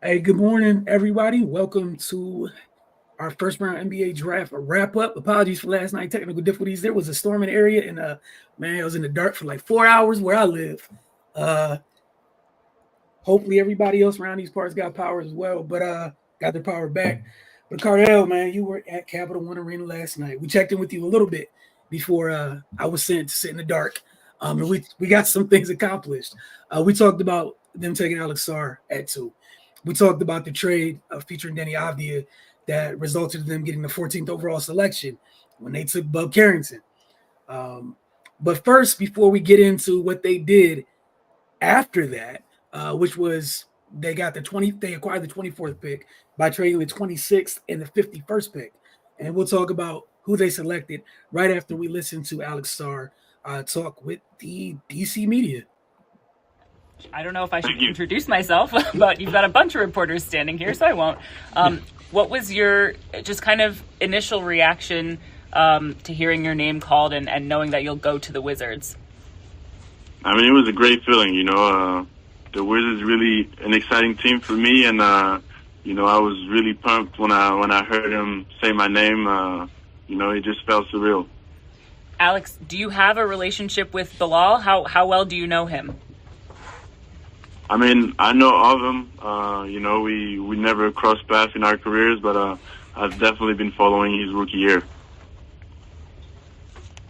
Hey, good morning, everybody. Welcome to our first round NBA draft wrap up. Apologies for last night, technical difficulties. There was a storm in the area, and man, I was in the dark for like 4 hours where I live. Uh, Hopefully, everybody else around these parts got power as well, but got their power back. But Cardell, man, you were at Capital One Arena last night. We checked in with you a little bit before I was sent to sit in the dark, and we got some things accomplished. We talked about them taking Alex Sarr at 2. We talked about the trade featuring Danny Avdia that resulted in them getting the 14th overall selection when they took Bub Carrington. Um, but first, before we get into what they did after that, which was they acquired the 24th pick by trading the 26th and the 51st pick, and we'll talk about who they selected right after we listen to Alex Sarr talk with the DC media. I don't know if I should Thank you. introduce myself, but you've got a bunch of reporters standing here, so I won't. What was your just kind of initial reaction to hearing your name called and knowing that you'll go to the Wizards? I mean, it was a great feeling, The Wizards really an exciting team for me, and I was really pumped when I heard him say my name. It just felt surreal. Alex, do you have a relationship with Bilal? How well do you know him? I mean, I know of him. We never crossed paths in our careers, but I've definitely been following his rookie year.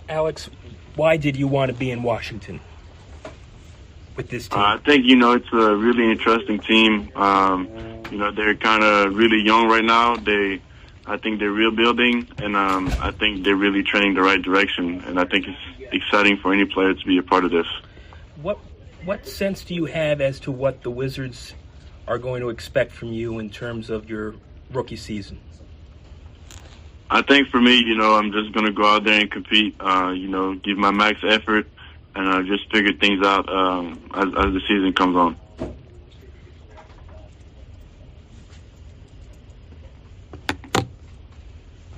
Alex, why did you want to be in Washington with this team? I think, it's a really interesting team. They're kind of really young right now. I think they're rebuilding, and I think they're really trending the right direction. And I think it's exciting for any player to be a part of this. What sense do you have as to what the Wizards are going to expect from you in terms of your rookie season? I think for me, I'm just going to go out there and compete, give my max effort, and just figure things out as the season comes on.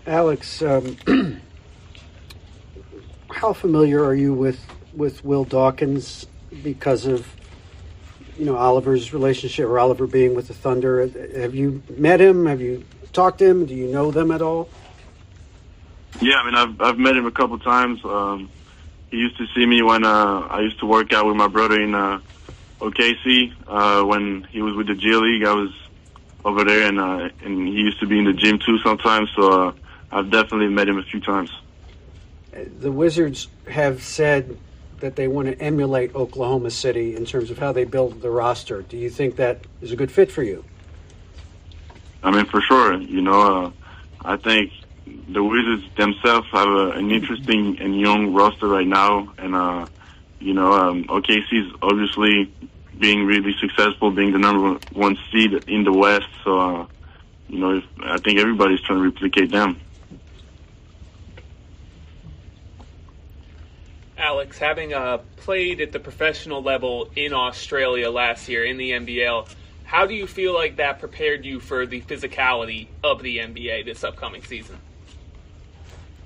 Alex, how familiar are you with Will Dawkins because of Oliver's relationship, or Oliver being with the Thunder? Have you met him? Have you talked to him? Do you know them at all? Yeah, I mean, I've met him a couple times. He used to see me when I used to work out with my brother in OKC. When he was with the G League, I was over there, and he used to be in the gym too sometimes. So I've definitely met him a few times. The Wizards have said that they want to emulate Oklahoma City in terms of how they build the roster. Do you think that is a good fit for you? I mean, for sure. I think the Wizards themselves have an interesting and young roster right now, and OKC is obviously being really successful, being the number one seed in the West. So, I think everybody's trying to replicate them. Alex, having played at the professional level in Australia last year in the NBL, how do you feel like that prepared you for the physicality of the NBA this upcoming season?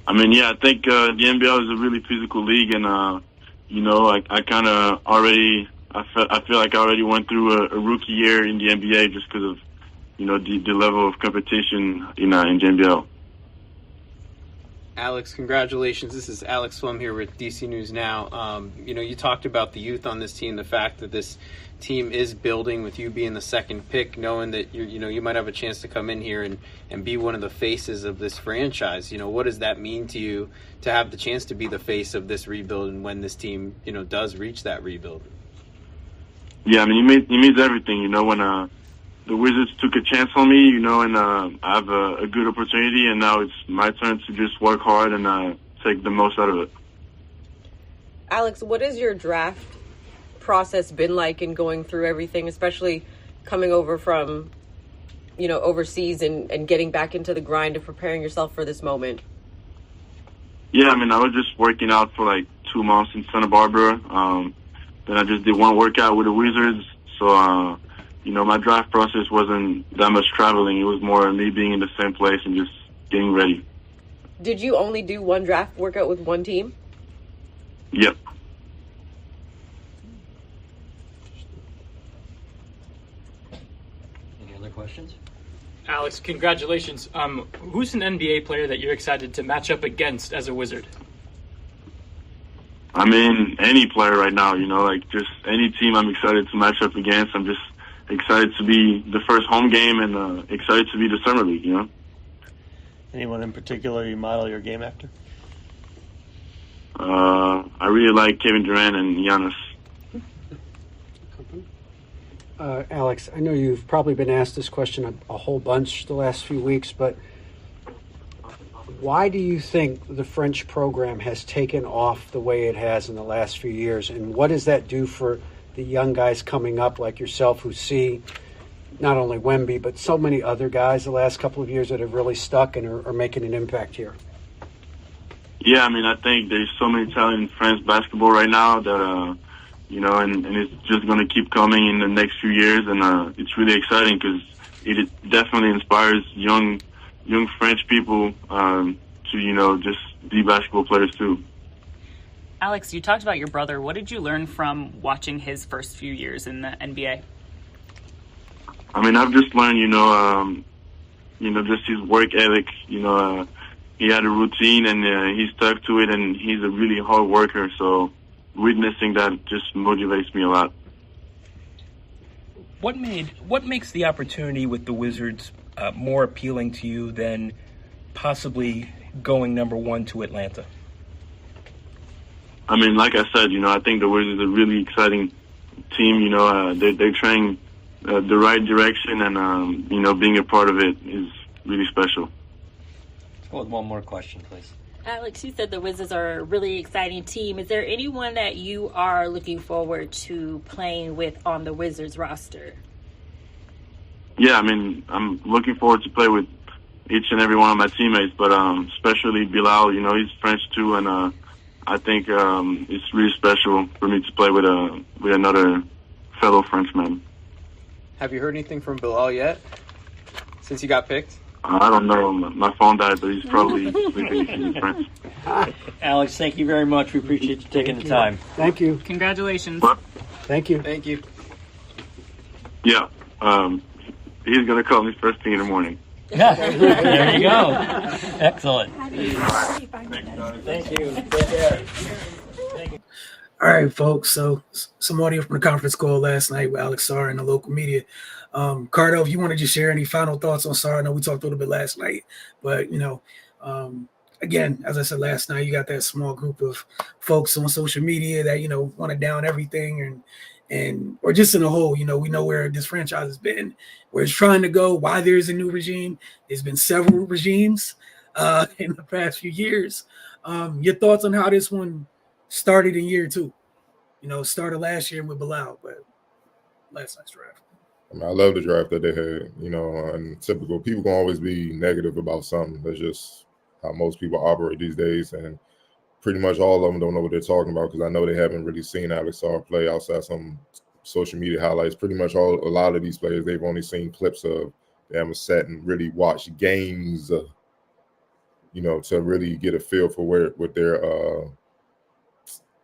I mean, yeah, I think the NBL is a really physical league, and I kind of already I feel like I already went through a rookie year in the NBA just because of the level of competition in the NBL. Alex, congratulations. This is Alex Swum here with DC News Now. You talked about the youth on this team, the fact that this team is building with you being the second pick, knowing that you might have a chance to come in here and be one of the faces of this franchise. What does that mean to you to have the chance to be the face of this rebuild, and when this team, does reach that rebuild? Yeah, I mean, it means everything, when the Wizards took a chance on me, and I have a good opportunity, and now it's my turn to just work hard and take the most out of it. Alex, what has your draft process been like in going through everything, especially coming over from, overseas and getting back into the grind of preparing yourself for this moment? Yeah, I mean, I was just working out for like 2 months in Santa Barbara. Then I just did one workout with the Wizards. So, my draft process wasn't that much traveling. It was more me being in the same place and just getting ready. Did you only do one draft workout with one team? Yep. other questions? Alex, congratulations. Who's an NBA player that you're excited to match up against as a Wizard? I mean, any player right now, like just any team I'm excited to match up against. I'm just excited to be the first home game and excited to be the Summer League, Anyone in particular you model your game after? I really like Kevin Durant and Giannis. Alex, I know you've probably been asked this question a whole bunch the last few weeks, but why do you think the French program has taken off the way it has in the last few years? And what does that do for the young guys coming up like yourself who see not only Wemby, but so many other guys the last couple of years that have really stuck and are making an impact here? Yeah, I mean, I think there's so many talent in French basketball right now that, and it's just going to keep coming in the next few years. And it's really exciting because it definitely inspires young French people to, just be basketball players too. Alex, you talked about your brother. What did you learn from watching his first few years in the NBA? I mean, I've just learned, just his work ethic. He had a routine and he stuck to it, and he's a really hard worker. So witnessing that just motivates me a lot. What makes the opportunity with the Wizards more appealing to you than possibly going number one to Atlanta? I mean, like I said, I think the Wizards are a really exciting team. They're trying the right direction, and being a part of it is really special. Let's go with one more question, please. Alex, you said the Wizards are a really exciting team. Is there anyone that you are looking forward to playing with on the Wizards roster? Yeah, I mean, I'm looking forward to play with each and every one of my teammates, but especially Bilal. He's French too, and I think it's really special for me to play with another fellow Frenchman. Have you heard anything from Bilal yet since he got picked? I don't know. My phone died, but he's probably sleeping if he's French. Alex, thank you very much. We appreciate you taking the time. Thank you. Congratulations. What? Thank you. Thank you. Yeah, he's going to call me first thing in the morning. There you go. Excellent. Thank you. Take care. All right, folks. So some audio from the conference call last night with Alex Sarr and the local media. Cardo, if you want to just share any final thoughts on Sarr, I know we talked a little bit last night, but again, as I said last night, you got that small group of folks on social media that want to down everything or just in a whole. We know where this franchise has been, where it's trying to go, why there's a new regime. There's been several regimes in the past few years. Your thoughts on how this one started in year two? Started last year with Bilal, but last night's draft. I mean, I love the draft that they had, and typical people can always be negative about something. That's just how most people operate these days. And pretty much all of them don't know what they're talking about because I know they haven't really seen Alex Sarr play outside some social media highlights. Pretty much a lot of these players, they've only seen clips of. They haven't sat and really watched games, to really get a feel for what their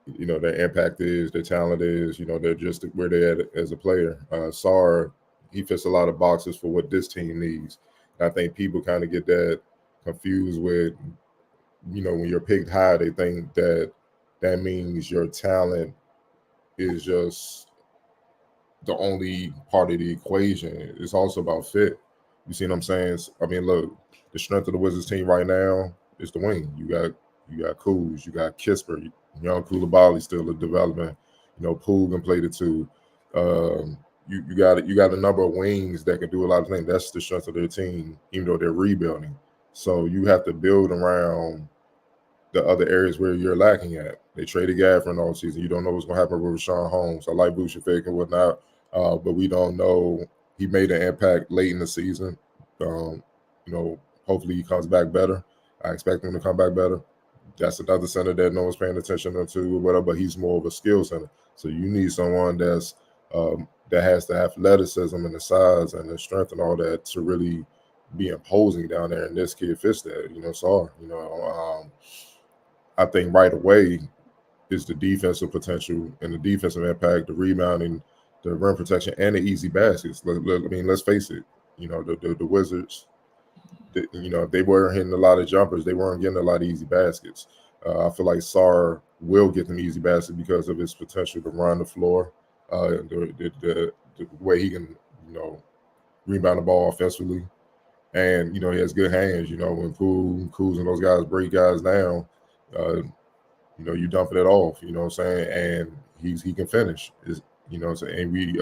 their impact is, their talent is, they're just where they're at as a player. Sarr, he fits a lot of boxes for what this team needs. And I think people kind of get that confused with, when you're picked high, they think that means your talent is just the only part of the equation. It's also about fit. You see what I'm saying? I mean, look, the strength of the Wizards team right now is the wing. You got Kuz, you got Kisper, young Koulibaly still a development. Poole can play the two. You got a number of wings that can do a lot of things. That's the strength of their team, even though they're rebuilding. So you have to build around the other areas where you're lacking at. They traded Gafford all season. You don't know what's going to happen with Rashawn Holmes. I like Vucevic and whatnot, but we don't know. He made an impact late in the season. Hopefully he comes back better. I expect him to come back better. That's another center that no one's paying attention to, whatever, but he's more of a skill center. So you need someone that has the athleticism and the size and the strength and all that to really be imposing down there. And this kid fits that, Sarr. I think right away is the defensive potential and the defensive impact, the rebounding, the rim protection, and the easy baskets. Let's face it. You know, the Wizards, you know, if they weren't hitting a lot of jumpers, they weren't getting a lot of easy baskets. I feel like Sarr will get them easy baskets because of his potential to run the floor, the way he can, you know, rebound the ball offensively. And, you know, he has good hands. You know, when Kuz and those guys break guys down, you know, you dumping it off, you know what I'm saying? And he can finish. You know what I'm saying? And we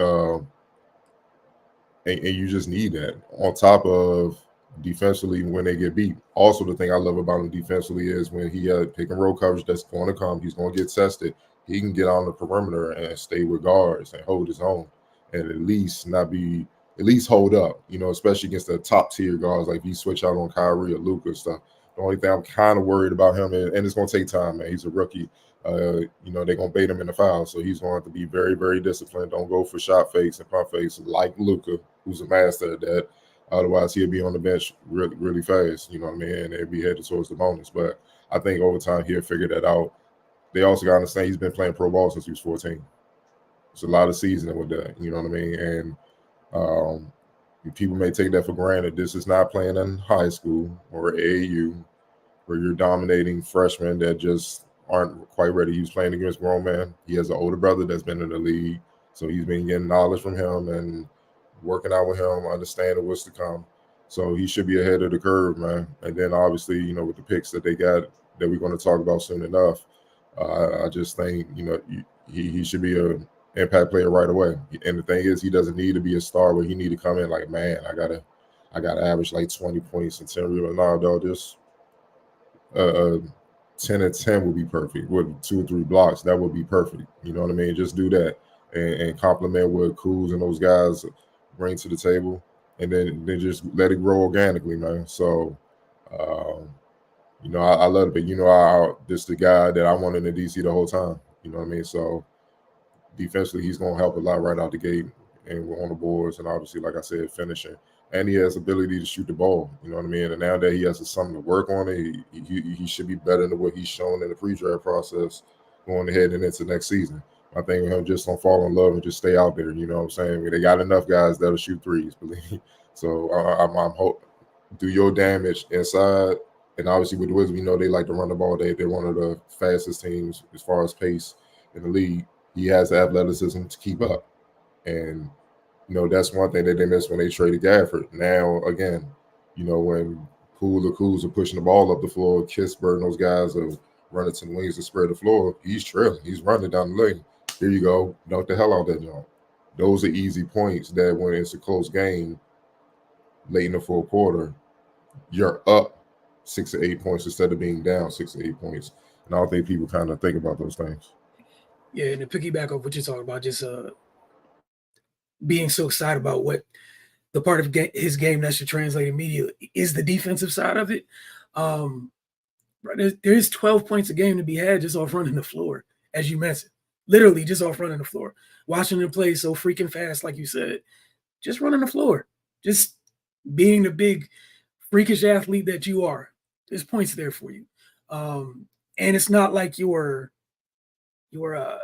and you just need that on top of defensively when they get beat. Also, the thing I love about him defensively is when he had pick and roll coverage that's going to come, he's going to get tested. He can get on the perimeter and stay with guards and hold his own, and at least hold up. You know, especially against the top tier guards like if you switch out on Kyrie or Luka and stuff. The only thing I'm kind of worried about him, and it's going to take time, man. He's a rookie. You know, they're going to bait him in the foul, so he's going to have to be very, very disciplined. Don't go for shot fakes and pump fakes like Luka, who's a master at that. Otherwise, he'll be on the bench really, really fast, you know what I mean? And they'll be headed towards the bonus. But I think over time, he'll figure that out. They also got to understand he's been playing pro ball since he was 14. It's a lot of seasoning with that, you know what I mean? And people may take that for granted. This is not playing in high school or AAU where you're dominating freshmen that just aren't quite ready. He's playing against grown men. He has an older brother that's been in the league, so he's been getting knowledge from him and working out with him, understanding what's to come. So he should be ahead of the curve, man. And then obviously, you know, with the picks that they got that we're going to talk about soon enough, I just think, you know, he should be an impact player right away. And the thing is, he doesn't need to be a star, but he need to come in like, man, I gotta average like 20 points and 10 rebounds. No, dog, just 10 and 10 would be perfect. With 2 or 3 blocks, that would be perfect. You know what I mean? Just do that and complement what Kuz and those guys bring to the table, and then just let it grow organically, man. So, you know, I love it, but you know, this the guy that I wanted in DC the whole time. You know what I mean? So, defensively, he's going to help a lot right out the gate, and we're on the boards, and obviously, like I said, finishing. And he has ability to shoot the ball. You know what I mean? And now that he has something to work on, he should be better than what he's shown in the pre-draft process going ahead and into next season. I think him just don't fall in love and just stay out there. You know what I'm saying? I mean, they got enough guys that'll shoot threes, believe me. So I'm hope do your damage inside. And obviously with the Wizards, we know they like to run the ball. They're one of the fastest teams as far as pace in the league. He has the athleticism to keep up. And, you know, that's one thing that they missed when they traded Gafford. Now, again, you know, when Kuz are pushing the ball up the floor, Kispert and those guys are running to the wings to spread the floor, he's trailing. He's running down the lane. Here you go. Dunk the hell out that jump. Those are easy points that when it's a close game, late in the fourth quarter, you're up 6 to 8 points instead of being down 6 to 8 points. And I don't think people kind of think about those things. Yeah, and to piggyback off what you're talking about, just being so excited about what the part of his game that should translate immediately is the defensive side of it. There's 12 points a game to be had just off running the floor, as you mentioned. Literally just off running the floor. Washington plays so freaking fast, like you said. Just running the floor. Just being the big freakish athlete that you are. There's points there for you. And it's not like you're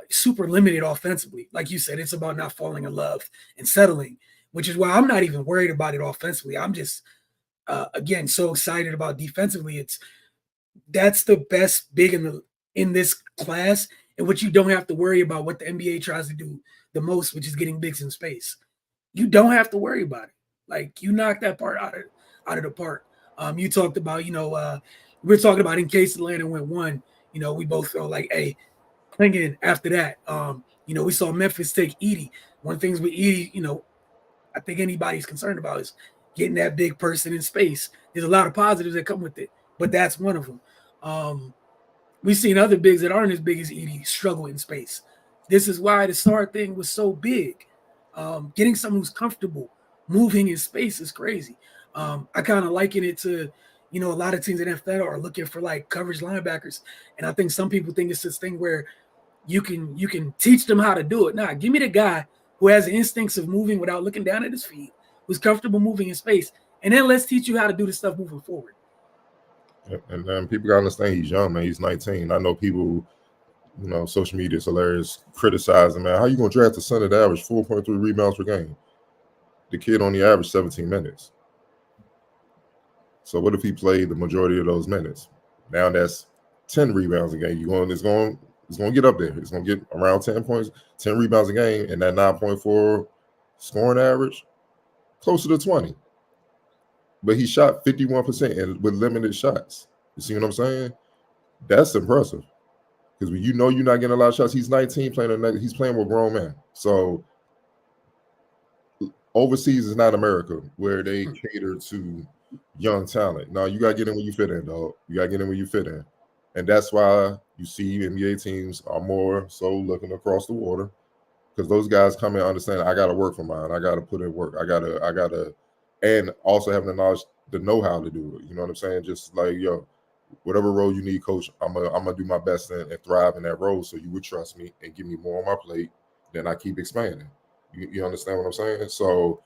super limited offensively. Like you said, it's about not falling in love and settling, which is why I'm not even worried about it offensively. I'm just, again, so excited about defensively. That's the best big in this class, in which you don't have to worry about what the NBA tries to do the most, which is getting bigs in space. You don't have to worry about it. Like, you knock that part out of the park. You talked about, you know, we're talking about in case Atlanta went 1, you know, we both felt like, hey, thinking after that, you know, we saw Memphis take Edey. One of the things with Edey, you know, I think anybody's concerned about is getting that big person in space. There's a lot of positives that come with it, but that's one of them. We've seen other bigs that aren't as big as Edey struggle in space. This is why the Sarr thing was so big. Getting someone who's comfortable moving in space is crazy. I kind of liken it to, you know, a lot of teams in NFL are looking for like coverage linebackers. And I think some people think it's this thing where you can teach them how to do it. Nah, give me the guy who has the instincts of moving without looking down at his feet, who's comfortable moving in space. And then let's teach you how to do the stuff moving forward. And then people got to understand he's young, man. He's 19. I know people, you know, social media is hilarious, criticizing, man. How you going to draft a center that average 4.3 rebounds per game? the kid only averaged 17 minutes. So what if he played the majority of those minutes? Now that's 10 rebounds a game. It's going to get up there. It's going to get around 10 points, 10 rebounds a game, and that 9.4 scoring average, closer to 20. But he shot 51% and with limited shots. You see what I'm saying? That's impressive. Because when you know you're not getting a lot of shots, he's 19 he's playing with grown men. So overseas is not America where they cater to young talent. No, you got to get in where you fit in, dog. You got to get in where you fit in. And that's why you see NBA teams are more so looking across the water, because those guys come in understanding I got to work for mine. I got to put in work. I got to, and also having the knowledge, the know-how to do it. You know what I'm saying? Just like, yo, whatever role you need, coach, I'm gonna do my best and thrive in that role, so you would trust me and give me more on my plate. Then I keep expanding. You understand what I'm saying? So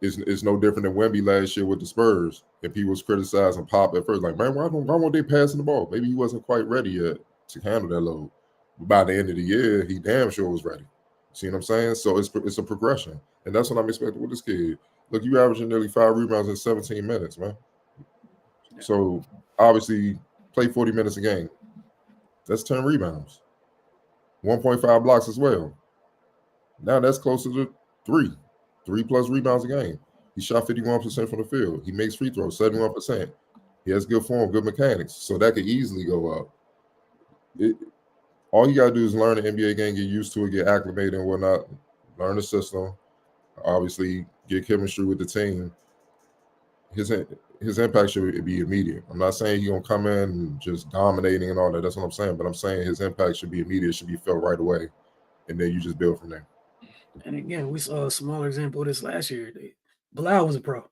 it's no different than Wemby last year with the Spurs. If he was criticizing Pop at first, like, man, why won't they passing the ball? Maybe he wasn't quite ready yet to handle that load. But by the end of the year, he damn sure was ready. See what I'm saying? So it's a progression, and that's what I'm expecting with this kid. Look, you averaging nearly 5 rebounds in 17 minutes, man. So obviously, play 40 minutes a game. That's 10 rebounds, 1.5 blocks as well. Now that's closer to 3 plus rebounds a game. He shot 51% from the field. He makes free throws, 71%. He has good form, good mechanics. So that could easily go up. All you got to do is learn the NBA game, get used to it, get acclimated and whatnot, learn the system, obviously get chemistry with the team. His impact should be immediate. I'm not saying he's going to come in and just dominating and all that. That's what I'm saying. But I'm saying his impact should be immediate, should be felt right away. And then you just build from there. And again, we saw a smaller example of this last year. Bilal was a pro.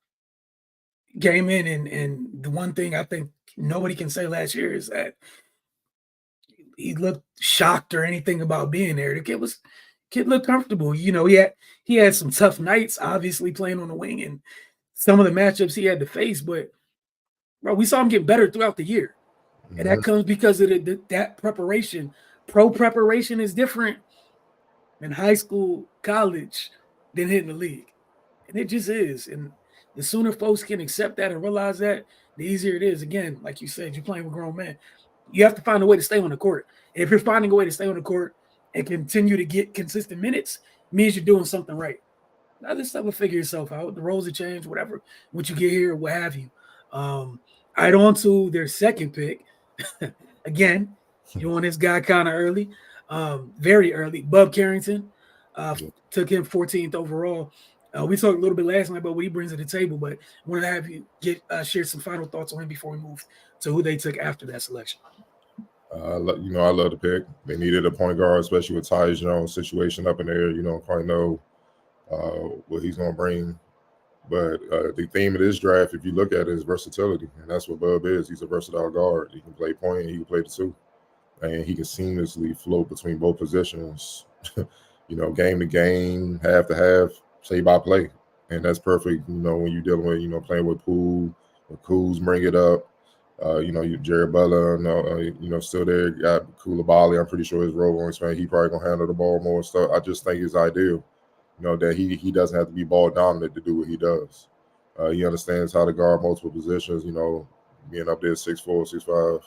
Came in, and the one thing I think nobody can say last year is that he looked shocked or anything about being there. The kid looked comfortable. You know, he had some tough nights, obviously playing on the wing and some of the matchups he had to face, but bro, we saw him get better throughout the year. And that comes because of that preparation. Pro preparation is different in high school, college, than hitting the league. And it just is. And the sooner folks can accept that and realize that, the easier it is. Again, like you said, you're playing with grown men. You have to find a way to stay on the court. And if you're finding a way to stay on the court and continue to get consistent minutes, means you're doing something right. Now this stuff will figure itself out. The roles will change, whatever, once you get here, what have you. I'd on to their second pick. Again, you want this guy kind of early, very early. Bub Carrington, took him 14th overall. We talked a little bit last night about what he brings to the table, but I wanted to have you share some final thoughts on him before we move to who they took after that selection. I love the pick. They needed a point guard, especially with Tyus Jones' situation up in there. You don't quite know what he's going to bring. But the theme of this draft, if you look at it, is versatility. And that's what Bub is. He's a versatile guard. He can play point and he can play the two. And he can seamlessly float between both positions, game to game, half to half, play by play. And that's perfect, when you're dealing with, playing with Poole, or Kuz, bring it up. Jared Butler, still there. Got Koulibaly. I'm pretty sure his role won't expand. He probably going to handle the ball more and stuff. I just think it's ideal. That he doesn't have to be ball dominant to do what he does. He understands how to guard multiple positions, being up there 6'4",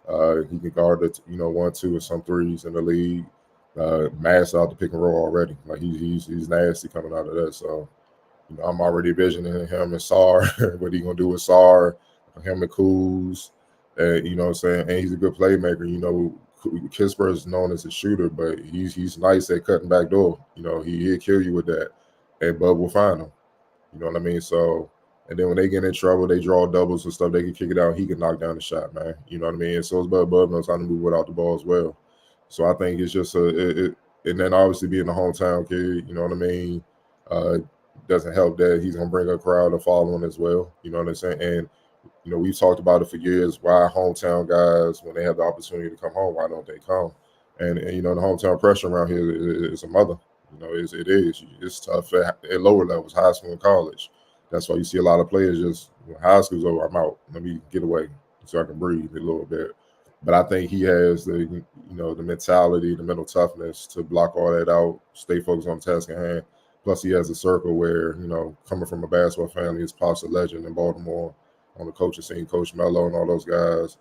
6'5". He can guard the 1, 2, and some threes in the league. Mass out the pick and roll already. Like he's nasty coming out of that. So, I'm already envisioning him and Sar, what he gonna do with Sar, him and Kuz, you know what I'm saying? And he's a good playmaker, Kispert is known as a shooter, but he's nice at cutting back door. He'll kill you with that, and Bub will find him. You know what I mean? So, and then when they get in trouble, they draw doubles and stuff. They can kick it out. He can knock down the shot, man. You know what I mean? And so is Bub. Bub knows how to move without the ball as well. So I think it's just and then obviously being a hometown kid, you know what I mean? Doesn't help that he's gonna bring a crowd of following as well. You know what I'm saying? And we've talked about it for years. Why hometown guys, when they have the opportunity to come home, why don't they come? And the hometown pressure around here is a mother. It is. It's tough at lower levels, high school and college. That's why you see a lot of players just, high school's over, I'm out. Let me get away so I can breathe a little bit. But I think he has the, the mentality, the mental toughness to block all that out, stay focused on the task at hand, Plus, he has a circle where, coming from a basketball family, his pop's a legend in Baltimore on the coaching scene, Coach Mello and all those guys.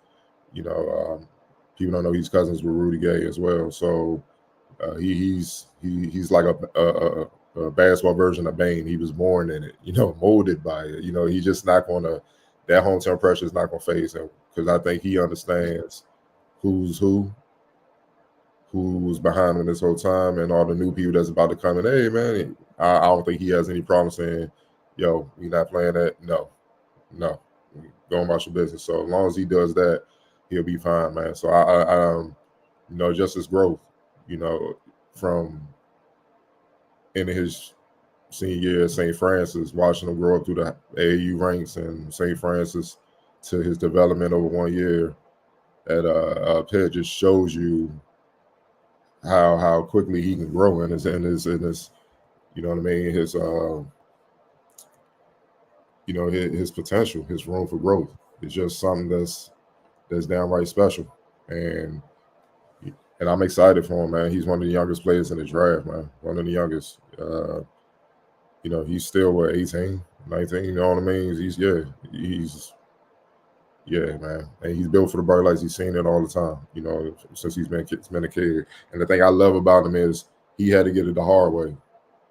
People don't know he's cousins with Rudy Gay as well. So he's like a basketball version of Bane. He was born in it, molded by it. He's just not going to – that hometown pressure is not going to phase him because I think he understands who's behind him this whole time and all the new people that's about to come in. Hey, man, I don't think he has any problem saying, yo, we not playing that. No. Go about your business. So as long as he does that, he'll be fine, man. So I just his growth, from in his senior year at St. Francis, watching him grow up through the AAU ranks and St. Francis to his development over 1 year at Pitt just shows you how quickly he can grow in his you know what I mean, his potential, his room for growth. It's just something that's downright special. And I'm excited for him, man. He's one of the youngest players in the draft, man. One of the youngest. He's still 18, 19, you know what I mean? He's man. And he's built for the bright lights. He's seen it all the time, since he's been a kid. And the thing I love about him is he had to get it the hard way.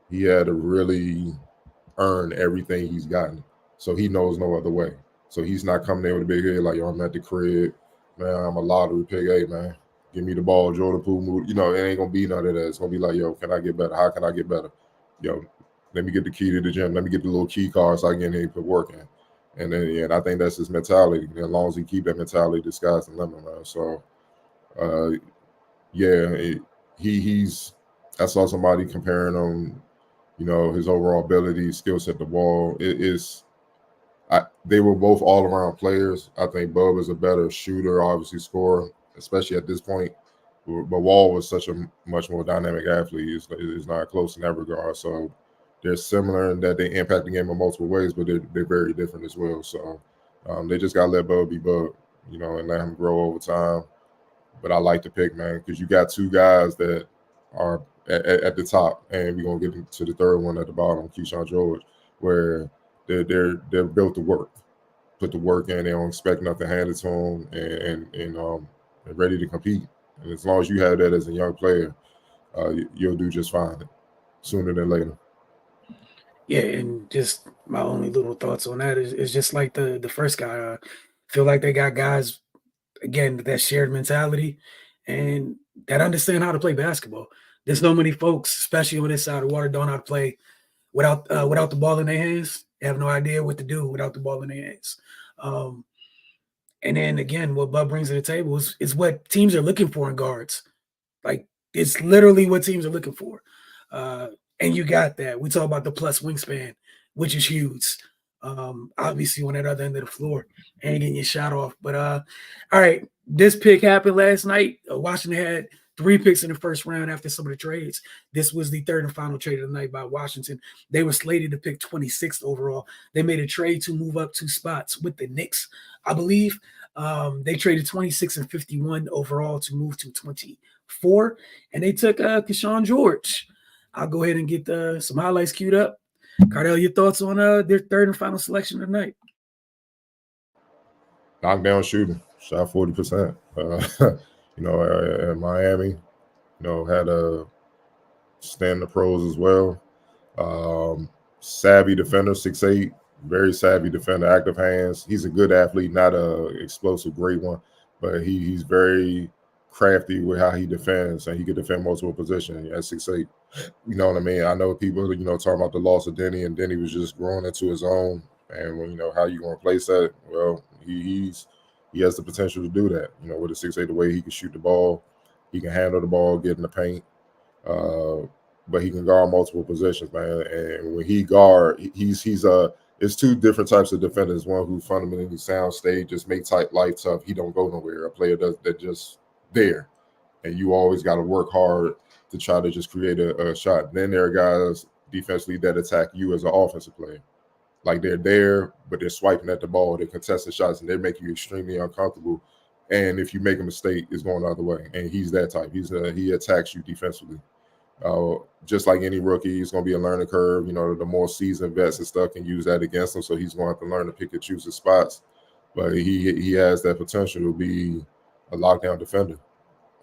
He had to really earn everything he's gotten. So he knows no other way. So he's not coming in with a big head like, yo, I'm at the crib. Man, I'm a lottery pick. Hey, man, give me the ball, Jordan Poole. It ain't going to be none of that. It's going to be like, yo, can I get better? How can I get better? Yo, let me get the key to the gym. Let me get the little key card so I can get in here and put work in. And then, I think that's his mentality. And as long as he keep that mentality, the sky's the limit, man. So, I saw somebody comparing him, his overall ability, skill set, the ball. They were both all-around players. I think Bub is a better shooter, obviously scorer, especially at this point. But Wall was such a much more dynamic athlete. It's not close in that regard. So they're similar in that they impact the game in multiple ways, but they're very different as well. So they just got to let Bub be Bub, and let him grow over time. But I like the pick, man, because you got two guys that are at the top, and we're going to get to the third one at the bottom, Keyshawn George, where they're built to work, put the work in. They don't expect nothing handed to them, and they're ready to compete. And as long as you have that as a young player, you'll do just fine sooner than later. Yeah, and just my only little thoughts on that is just like the first guy. I feel like they got guys, again, that shared mentality and that understand how to play basketball. There's so many folks, especially on this side of the water, don't know how to play without the ball in their hands. They have no idea what to do without the ball in their hands. And then again, what Bub brings to the table is what teams are looking for in guards. Like, it's literally what teams are looking for. And you got that. We talk about the plus wingspan, which is huge. Obviously on that other end of the floor and getting your shot off. But all right, this pick happened last night. Washington had 3 picks in the first round after some of the trades. This was the third and final trade of the night by Washington. They were slated to pick 26th overall. They made a trade to move up 2 spots with the Knicks, I believe. They traded 26 and 51 overall to move to 24, and they took Keyshawn George. I'll go ahead and get some highlights queued up. Cardell, your thoughts on their third and final selection of the night? Knockdown shooting, shot 40%. At Miami, had a stand the pros as well. Savvy defender, 6'8", very savvy defender, active hands. He's a good athlete, not a explosive, great one, but he's very crafty with how he defends, and he can defend multiple positions at 6'8". You know what I mean? I know people, talking about the loss of Denny, and Denny was just growing into his own. And when how you going to replace that? Well, he has the potential to do that. With a 6'8", the way he can shoot the ball, he can handle the ball, get in the paint. But he can guard multiple positions, man. And when he guard, it's 2 different types of defenders. One who fundamentally sound stage, just make tight life tough. He don't go nowhere. A player that just there, and you always got to work hard to try to just create a shot. Then there are guys defensively that attack you as an offensive player. Like, they're there, but they're swiping at the ball. They contest the shots, and they make you extremely uncomfortable. And if you make a mistake, it's going the other way. And he's that type. He attacks you defensively. Just like any rookie, it's going to be a learning curve. You know, the more seasoned vets and stuff can use that against him, so he's going to have to learn to pick and choose his spots. But he has that potential to be a lockdown defender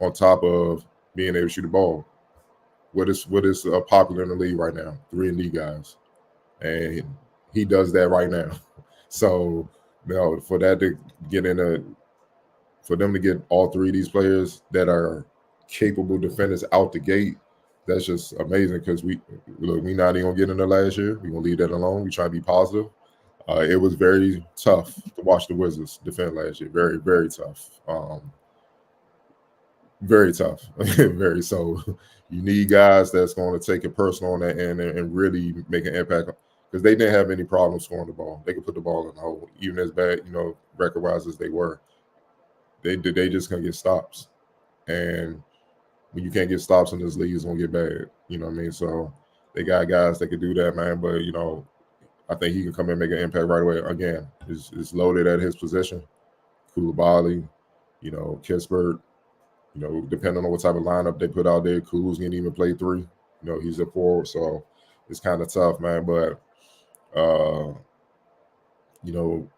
on top of being able to shoot the ball. What is popular in the league right now? 3-and-D guys, and he does that right now. So, you know, for them to get all three of these players that are capable defenders out the gate, that's just amazing. Because we not even gonna get into last year. We're gonna leave that alone. We try to be positive. It was very tough to watch the Wizards defend last year. Very, very tough. Very tough. Very so. You need guys that's going to take it personal on that end and really make an impact, because they didn't have any problem scoring the ball. They could put the ball in the hole, even as bad, you know, record-wise as they were. They just couldn't get stops. And when you can't get stops in this league, it's going to get bad. You know what I mean? So they got guys that could do that, man. But, you know, I think he can come in and make an impact right away. Again, it's loaded at his position. Coulibaly, you know, Kispert. You know, depending on what type of lineup they put out there, Kuz can even play 3. You know, he's a forward, so it's kind of tough, man. But you know,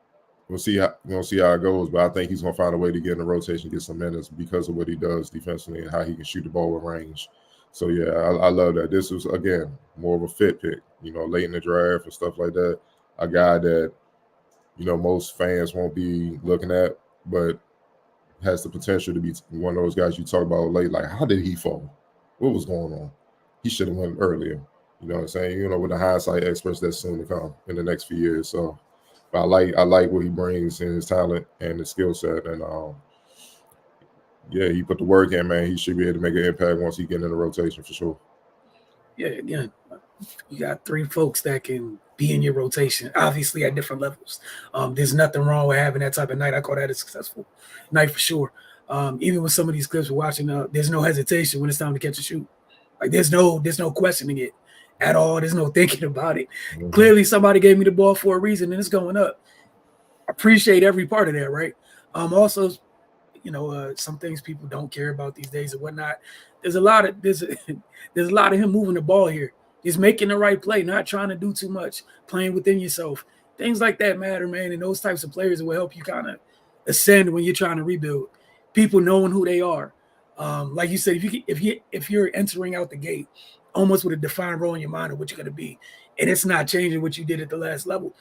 we'll see how it goes. But I think he's gonna find a way to get in the rotation, get some minutes because of what he does defensively and how he can shoot the ball with range. So yeah, I love that. This was again more of a fit pick. You know, late in the draft and stuff like that. A guy that, you know, most fans won't be looking at, but has the potential to be one of those guys you talk about late. Like, how did he fall? What was going on? He should have went earlier. You know what I'm saying? You know, with the hindsight experts that's soon to come in the next few years. So, but I like what he brings in his talent and his skill set. And yeah, he put the work in, man. He should be able to make an impact once he get in the rotation for sure. Yeah, again, you got 3 folks that can be in your rotation, obviously at different levels. There's nothing wrong with having that type of night. I call that a successful night for sure. Even with some of these clips we're watching, there's no hesitation when it's time to catch a shoot. Like there's no questioning it at all. There's no thinking about it. Mm-hmm. Clearly, somebody gave me the ball for a reason, and it's going up. I appreciate every part of that, right? Also, you know, some things people don't care about these days and whatnot. There's a lot of him moving the ball here. He's making the right play, not trying to do too much, playing within yourself. Things like that matter, man. And those types of players will help you kind of ascend when you're trying to rebuild. People knowing who they are. Like you said, if you're entering out the gate almost with a defined role in your mind of what you're going to be, and it's not changing what you did at the last level,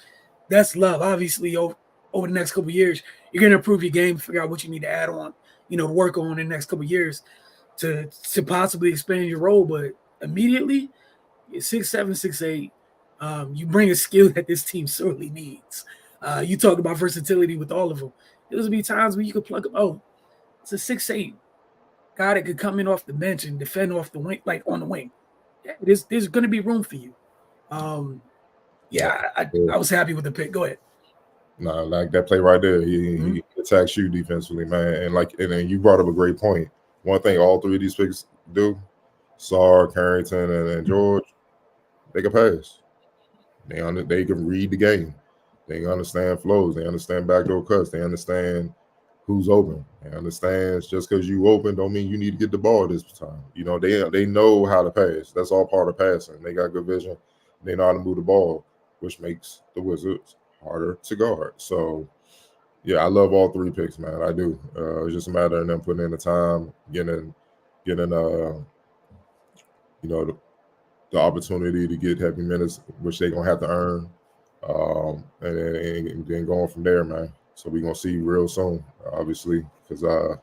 that's love. Obviously, over the next couple of years, you're going to improve your game, figure out what you need to add on, you know, to work on in the next couple of years to possibly expand your role. But immediately, you're 6'7", 6'8". You bring a skill that this team sorely needs. You talk about versatility with all of them. There's be times where you could plug them. Oh, it's a 6'8" guy that could come in off the bench and defend off the wing, like on the wing. Yeah, there's going to be room for you. Yeah, I was happy with the pick. Go ahead. No, like that play right there. He attacks you defensively, man. And then you brought up a great point. One thing all 3 of these picks do, Sarr, Carrington, and George, they can pass. They can read the game. They understand flows. They understand backdoor cuts. They understand who's open. They understand just because you open don't mean you need to get the ball this time. You know, they know how to pass. That's all part of passing. They got good vision. They know how to move the ball, which makes the Wizards harder to guard. So, yeah, I love all 3 picks, man. I do. It's just a matter of them putting in the time, getting you know, the opportunity to get heavy minutes, which they're going to have to earn, and then going from there, man. So we're going to see real soon, obviously, because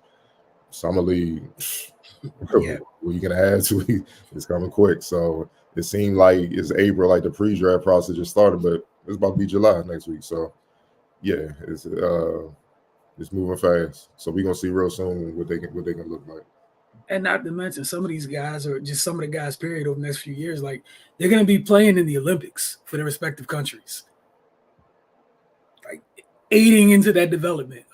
Summer League, what you can add to it's coming quick. So it seemed like it's April, like the pre-draft process just started, but it's about to be July next week. So, yeah, it's moving fast. So we're going to see real soon what they can look like. And not to mention some of these guys, or just some of the guys, period, over the next few years, like they're going to be playing in the Olympics for their respective countries, like aiding into that development.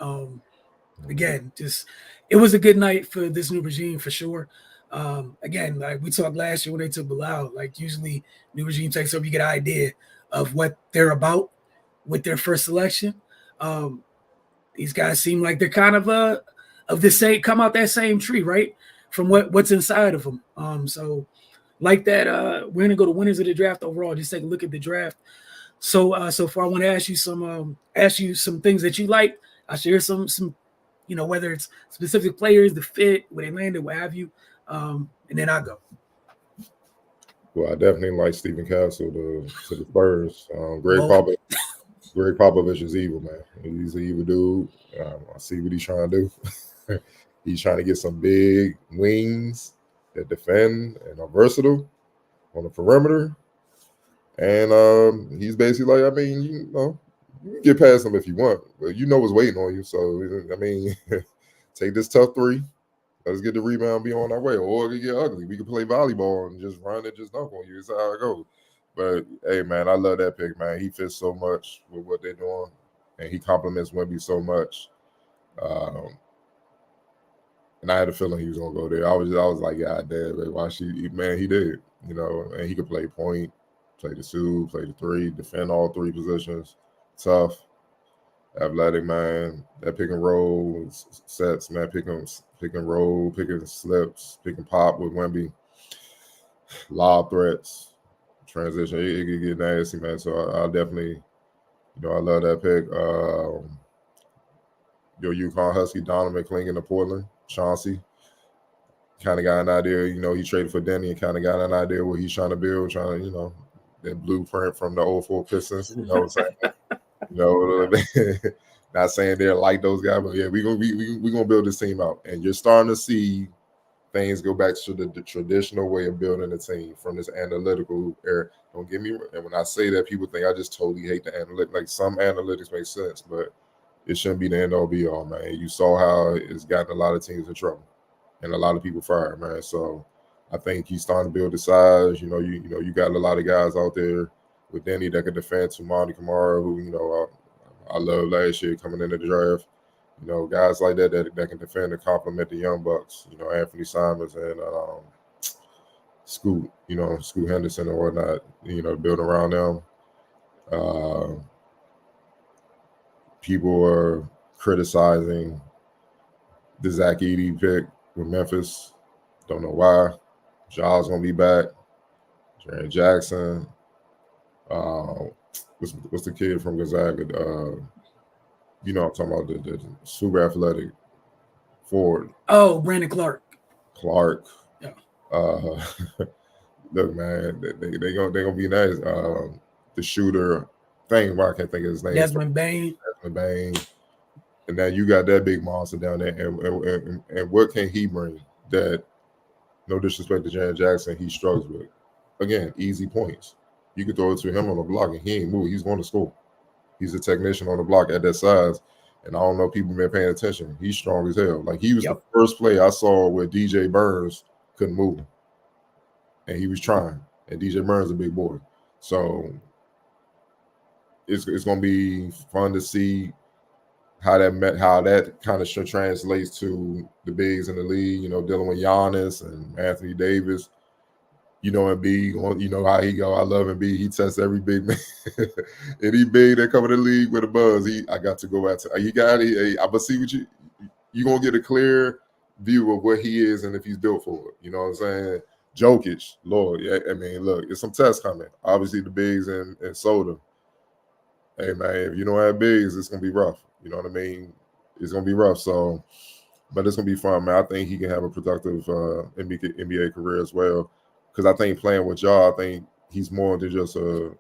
Again, just it was a good night for this new regime for sure. Again, like we talked last year when they took Bilal, like usually new regime takes over, you get an idea of what they're about with their first selection. These guys seem like they're kind of the same, come out that same tree, right? From what's inside of them. So like that. We're gonna go to winners of the draft overall. Just take a look at the draft. So so far, I want to ask you some things that you like. I share some whether it's specific players, the fit, where they landed, what have you, and then I go. Well, I definitely like Stephen Castle to the Spurs. Greg Popovich is evil, man. He's an evil dude. I see what he's trying to do. He's trying to get some big wings that defend and are versatile on the perimeter. And he's basically like, I mean, you can get past him if you want, but you know what's waiting on you. So, I mean, take this tough three. Let's get the rebound, be on our way, or it can get ugly. We can play volleyball and just run and just dunk on you. That's how it goes. But, hey, man, I love that pick, man. He fits so much with what they're doing, and he compliments Wemby so much. And I had a feeling he was going to go there. I was like, God damn, man, why man, he did, and he could play point, play the two, play the three, defend all three positions. Tough, athletic, man. That pick and roll sets, man. Pick and roll, pick and slips, pick and pop with Wemby. Lob threats, transition. It could get nasty, man. So I definitely, I love that pick. Your UConn Husky, Donovan McClingan to Portland. Chauncey kind of got an idea. He traded for Denny and kind of got an idea what he's trying to build, that blueprint from the 04 Pistons. You know what I'm saying? Not saying they're like those guys, but yeah, we're gonna build this team out. And you're starting to see things go back to the traditional way of building a team from this analytical era. Don't get me wrong. And when I say that, people think I just totally hate the analytics. Like, some analytics make sense, but it shouldn't be the end all be all, man. You saw how it's gotten a lot of teams in trouble and a lot of people fired, man. So I think he's starting to build the size. You got a lot of guys out there with Denny that can defend. Tumani Kamara, who I love last year coming into the draft. Guys like that can defend and complement the young bucks. Anthony Simons and Scoot Henderson and whatnot. Build around them. People are criticizing the Zach Edey pick with Memphis. Don't know why. Ja's gonna be back. Jaren Jackson. What's the kid from Gonzaga? I'm talking about the super athletic forward. Oh, Brandon Clark. Yeah. Look, man, they gonna be nice. The shooter thing, why I can't think of his name. Desmond Bane. And now you got that big monster down there, and what can he bring that? No disrespect to Jaren Jackson, he struggles with. Again, easy points. You can throw it to him on the block, and he ain't move. He's going to score. He's a technician on the block at that size. And I don't know if people been paying attention. He's strong as hell. Like, he was the first play I saw where DJ Burns couldn't move him. And he was trying. And DJ Burns is a big boy. So it's going to be fun to see how that kind of translates to the bigs in the league, dealing with Giannis and Anthony Davis. Embiid, you know how he go. I love Embiid. He tests every big man. Any big that come in the league with a buzz, I got to go after. I'm gonna see what you gonna get a clear view of what he is and if he's built for it. You know what I'm saying? Jokic, Lord, I mean, look, it's some tests coming. Obviously, the bigs and Soda. Hey man, if you don't have bigs, it's gonna be rough. You know what I mean? It's gonna be rough. So, but it's gonna be fun, man. I think he can have a productive NBA career as well. Because I think playing with Ja, I think he's more than just a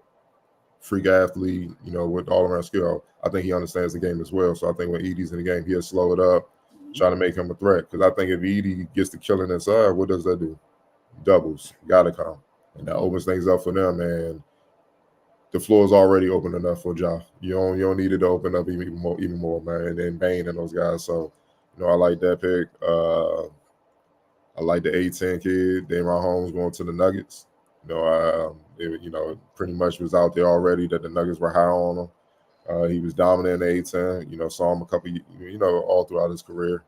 freak athlete, with all around skill. I think he understands the game as well. So I think when Edey's in the game, he'll slow it up, try to make him a threat. Because I think if Edey gets the killing inside, what does that do? Doubles, gotta come, and that opens things up for them. And the floor is already open enough for Ja. You don't need it to open up even more, man. And then Bane and those guys. So I like that pick. I like the A-10 kid, Damian Holmes, going to the Nuggets. Pretty much was out there already that the Nuggets were high on him. He was dominant in the A-10. Saw him a couple, all throughout his career.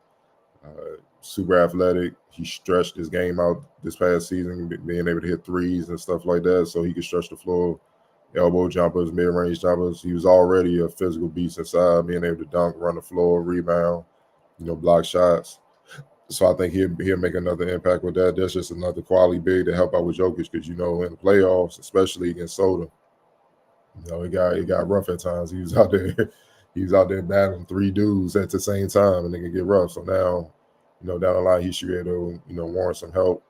Super athletic. He stretched his game out this past season, being able to hit threes and stuff like that, so he could stretch the floor. Elbow jumpers, mid-range jumpers. He was already a physical beast inside, being able to dunk, run the floor, rebound, block shots. So I think he'll make another impact with that. That's just another quality big to help out with Jokic because, in the playoffs, especially against Soda, it got rough at times. He was out there battling 3 dudes at the same time, and they can get rough. So now, down the line, he should be able to, warrant some help.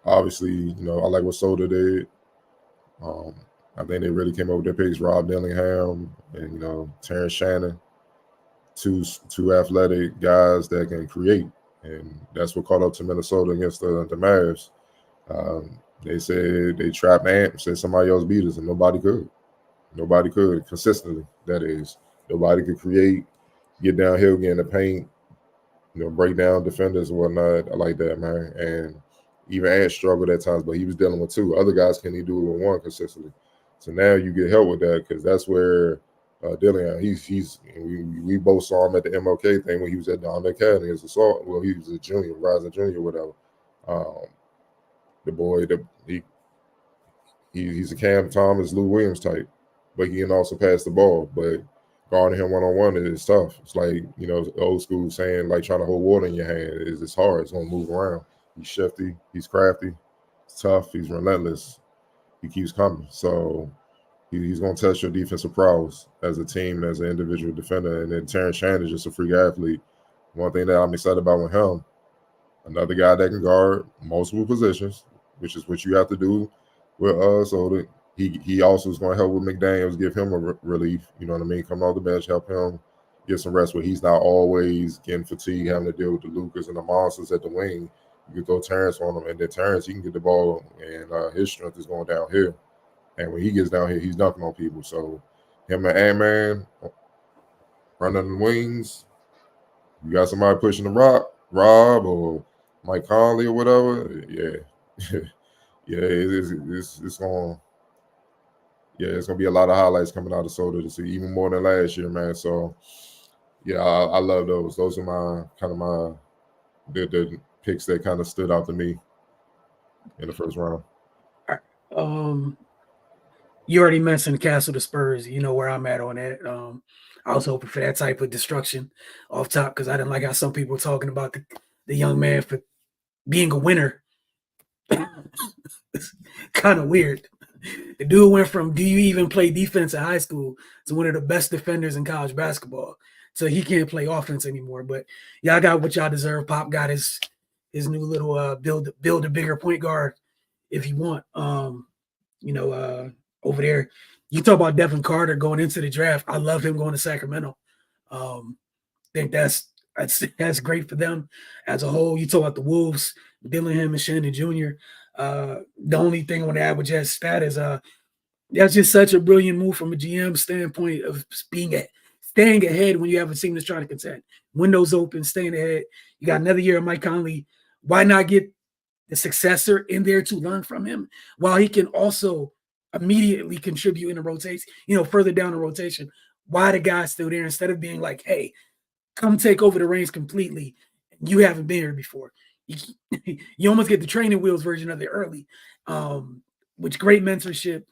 Obviously, I like what Soda did. I think they really came up with their picks, Rob Dillingham and, Terrence Shannon, two athletic guys that can create. And that's what caught up to Minnesota against the Mavs. They said they trapped Ant, said somebody else beat us, and nobody could. Nobody could consistently, that is. Nobody could create, get downhill, get in the paint, break down defenders and whatnot. I like that, man. And even Ant struggled at times, but he was dealing with 2. Other guys can't even do it with 1 consistently. So now you get help with that because that's where Dillingham, we both saw him at the MLK thing when he was at Don Academy as a salt. Well, he was a junior, rising junior, whatever. The boy, he's a Cam Thomas, Lou Williams type, but he can also pass the ball. But guarding him one-on-one is tough. It's like, old school saying, like trying to hold water in your hand. It's hard. It's going to move around. He's shifty. He's crafty. He's tough. He's relentless. He keeps coming. So he's going to test your defensive prowess as a team, as an individual defender. And then Terrence Shannon is just a freak athlete. One thing that I'm excited about with him, another guy that can guard multiple positions, which is what you have to do with so he also is going to help with McDaniels, give him a relief, you know what I mean? Come off the bench, help him get some rest where he's not always getting fatigued, having to deal with the Lucas and the monsters at the wing. You can throw Terrence on him, and then Terrence, he can get the ball, and his strength is going downhill. And when he gets down here, he's dunking on people. So him and Ant-Man running the wings. You got somebody pushing the Rob or Mike Conley or whatever. Yeah. Yeah, it's going to be a lot of highlights coming out of Soda to see, even more than last year, man. So, yeah, I love those. Those are the picks that kind of stood out to me in the first round. You already mentioned Castle to Spurs. You know where I'm at on that. I was hoping for that type of destruction off top because I didn't like how some people were talking about the young man for being a winner. It's kind of weird. The dude went from do you even play defense in high school to one of the best defenders in college basketball. So he can't play offense anymore. But y'all got what y'all deserve. Pop got his new little build a bigger point guard if you want. Over there. You talk about Devin Carter going into the draft. I love him going to Sacramento. I think that's great for them as a whole. You talk about the Wolves, Dillingham and Shannon Jr. The only thing I want to add with Jazz stat is that's just such a brilliant move from a GM standpoint of staying ahead when you have a team that's trying to contend. Windows open, staying ahead. You got another year of Mike Conley. Why not get the successor in there to learn from him while he can also immediately contribute in the rotation, further down the rotation? Why the guy still there instead of being like, hey, come take over the reins completely. You haven't been here before. You almost get the training wheels version of it early, which great mentorship.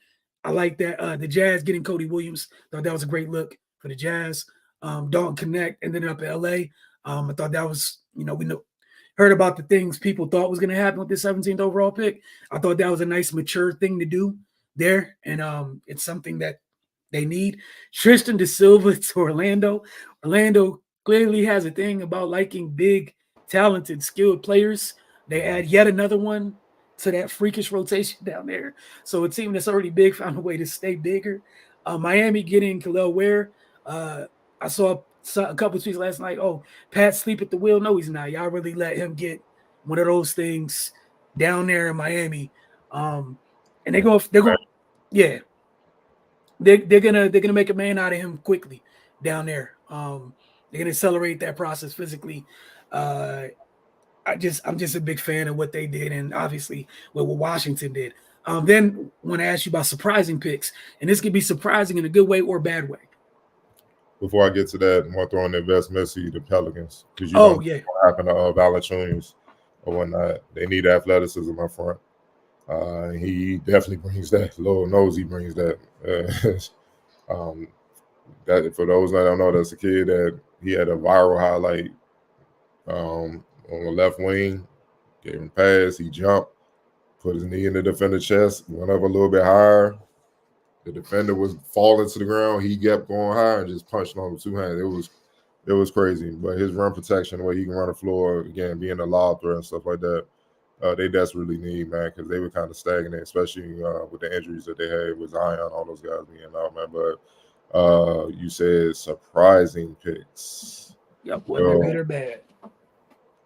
I like that. The Jazz getting Cody Williams, thought that was a great look for the Jazz. Dalton Connect ended up in LA. I thought that was, heard about the things people thought was going to happen with the 17th overall pick. I thought that was a nice, mature thing to do there. And it's something that they need. Tristan Da Silva to Orlando. Orlando clearly has a thing about liking big, talented, skilled players. They add yet another one to that freakish rotation down there. So a team that's already big found a way to stay bigger. Miami getting Khalil Ware. I saw a couple of tweets last night. Oh, Pat's asleep at the wheel. No, he's not. Y'all really let him get one of those things down there in Miami. And they're gonna make a man out of him quickly down there. They're gonna accelerate that process physically. I'm just a big fan of what they did, and obviously what Washington did. Then I want to ask you about surprising picks, and this could be surprising in a good way or bad way. Before I get to that, I want to throw in the investment to the Pelicans because what happened to Valanciunas or whatnot. They need athleticism up front. He definitely brings that. Lord knows he brings that. That for those that don't know, that's a kid that he had a viral highlight on the left wing, gave him a pass. He jumped, put his knee in the defender's chest, went up a little bit higher. The defender was falling to the ground. He kept going high and just punched on with two hands. It was crazy. But his run protection, the way he can run the floor, again, being a lob threat and stuff like that, they desperately need, man, because they were kind of stagnant, especially with the injuries that they had with Zion, all those guys being out, man. But you said surprising picks. Yep, whether good or bad.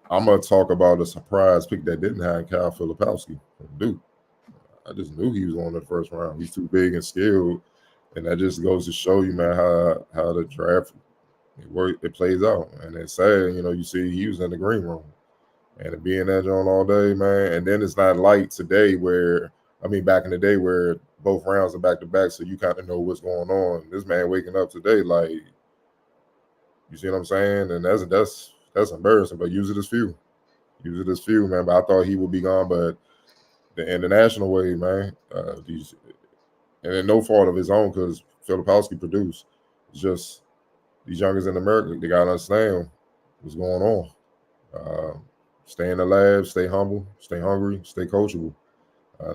I'm going to talk about a surprise pick that didn't have Kyle Filipowski from Duke. I just knew he was going in the first round. He's too big and skilled, and that just goes to show you, man, how the draft it plays out. And it's sad, you see he was in the green room, and to be in that joint all day, man. And then it's not like today back in the day where both rounds are back to back, so you kind of know what's going on. This man waking up today, like, you see what I'm saying? And that's embarrassing. But use it as fuel, man. But I thought he would be gone, but the international way, man. And then no fault of his own because Filipowski produced. It's just these youngers in America, they gotta understand what's going on. Stay in the lab, stay humble, stay hungry, stay coachable.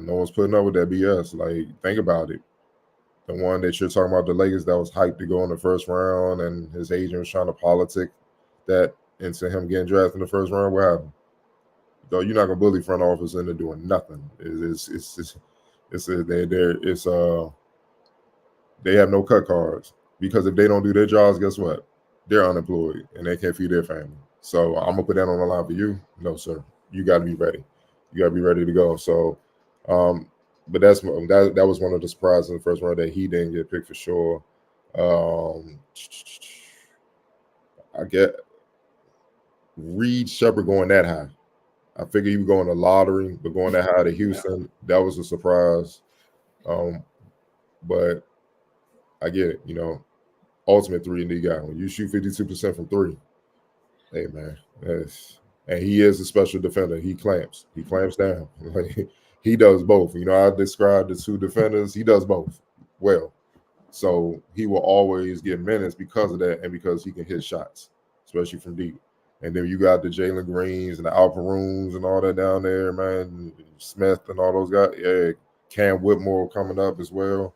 No one's putting up with that BS. Like, think about it. The one that you're talking about, the Lakers, that was hyped to go in the first round, and his agent was trying to politic that into him getting drafted in the first round. What happened? Though you're not gonna bully front office into doing nothing. They have no cut cards because if they don't do their jobs, guess what? They're unemployed and they can't feed their family. So I'm gonna put that on the line for you. No, sir. You got to be ready. You got to be ready to go. So, but that was one of the surprises in the first round that he didn't get picked for sure. I get Reed Shepherd going that high. I figured he would go in the lottery, but going that high to Houston, that was a surprise. But I get it, ultimate 3-and-D guy. When you shoot 52% from three, hey man, and he is a special defender. He clamps down. He does both. I described the two defenders. He does both well. So he will always get minutes because of that, and because he can hit shots, especially from deep. And then you got the Jalen Greens and the Alperoons and all that down there, man. Smith and all those guys. Yeah, Cam Whitmore coming up as well.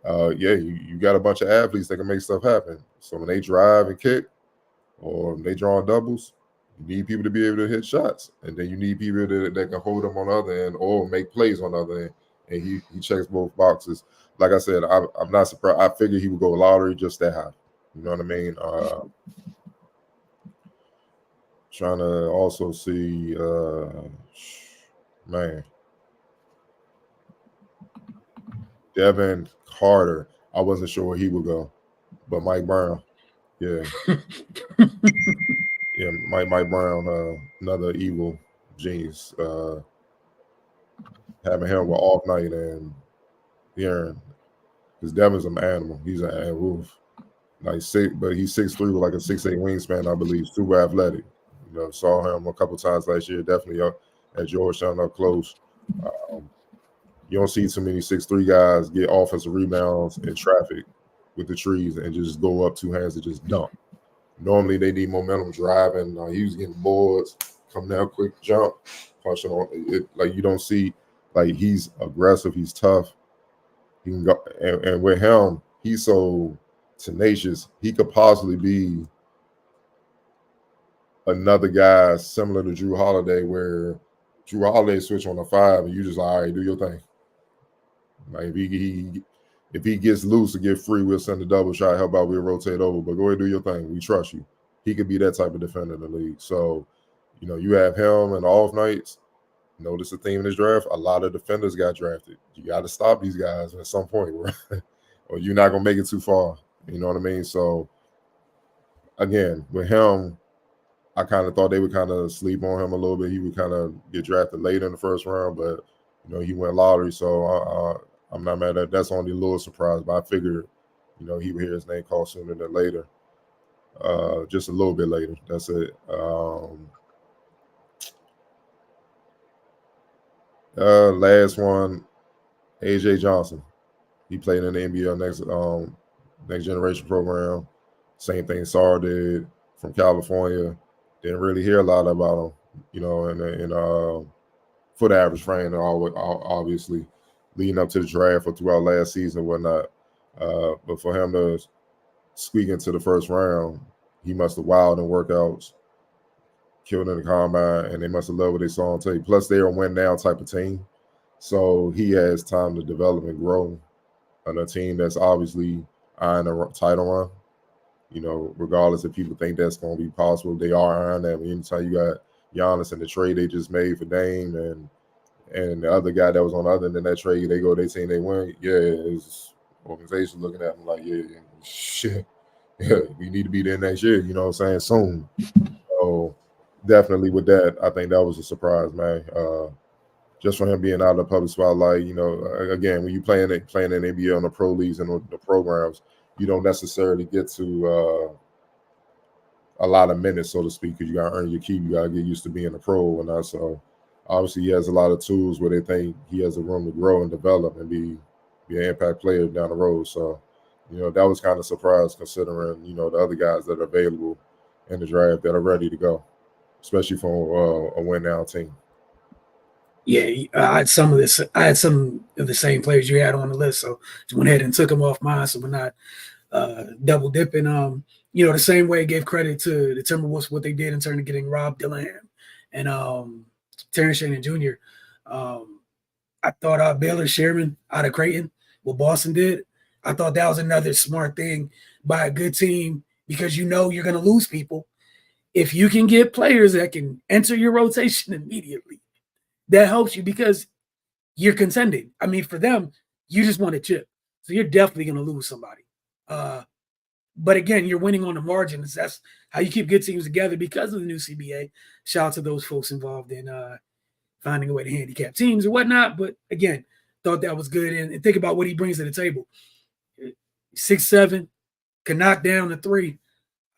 You got a bunch of athletes that can make stuff happen. So when they drive and kick or they draw doubles, you need people to be able to hit shots. And then you need people that can hold them on the other end or make plays on the other end. And he checks both boxes. Like I said, I'm not surprised. I figured he would go lottery just that high. You know what I mean? Trying to also see, Devin Carter. I wasn't sure where he would go, but Mike Brown, yeah, yeah, Mike Brown, another evil genius. Having him with off night and Aaron, because Devin's an animal. He's an animal. Like but he's 6'3" with like a 6'8" wingspan, I believe. Super athletic. Saw him a couple times last year. Definitely at Georgetown up close. You don't see too many 6'3" guys get offensive rebounds in traffic with the trees and just go up two hands and just dunk. Normally they need momentum driving. He was getting boards, come down quick jump, punching on it. Like you don't see, like he's aggressive, he's tough. He can go, and with him, he's so tenacious. He could possibly be another guy similar to Drew Holiday, where Drew Holiday switch on the 5 and you just like, all right, do your thing. Like if he gets loose or get free, we'll send a double shot, help out, we'll rotate over. But go ahead, do your thing. We trust you. He could be that type of defender in the league. So, you have him and off nights. Notice the theme in this draft, a lot of defenders got drafted. You got to stop these guys at some point, or you're not going to make it too far. You know what I mean? So, again, with him, I kind of thought they would kind of sleep on him a little bit. He would kind of get drafted late in the first round, but, he went lottery. So, I'm not mad at that. That's only a little surprise, but I figured, he would hear his name called sooner than later. Just a little bit later. That's it. Last one, AJ Johnson. He played in the NBL next generation program. Same thing Sarr did from California. Didn't really hear a lot about him, in foot average frame, obviously leading up to the draft or throughout last season and whatnot. But for him to squeak into the first round, he must have wowed in workouts, killed in the combine, and they must have loved what they saw on tape. Plus, they're a win-now type of team, so he has time to develop and grow on a team that's obviously eyeing a title run. Regardless if people think that's going to be possible, they are eyeing that. Anytime you got Giannis in the trade they just made for Dame and the other guy that was on the other end of that trade, they team, they win. Yeah, it's organization looking at them like, yeah, shit. Yeah, we need to be there next year, you know what I'm saying, soon. So definitely with that, I think that was a surprise, man. Just for him being out of the public spotlight, again, when you playing in NBA on the pro leagues and the programs, you don't necessarily get to a lot of minutes, so to speak, because you got to earn your keep. You got to get used to being a pro and that. So obviously he has a lot of tools where they think he has a room to grow and develop and be an impact player down the road. So, that was kind of a surprise considering, the other guys that are available in the draft that are ready to go, especially for a win-now team. Yeah, I had some of the same players you had on the list, so just went ahead and took them off mine, so we're not double dipping. The same way I gave credit to the Timberwolves what they did in terms of getting Rob Dillingham and Terrence Shannon Jr. I thought Baylor Sherman out of Creighton, what Boston did, I thought that was another smart thing by a good team because you're going to lose people. If you can get players that can enter your rotation immediately, that helps you because you're contending. I mean, for them, you just want a chip. So you're definitely going to lose somebody. But again, you're winning on the margins. That's how you keep good teams together because of the new CBA. Shout out to those folks involved in finding a way to handicap teams or whatnot. But again, thought that was good. And think about what he brings to the table. 6'7", can knock down the three.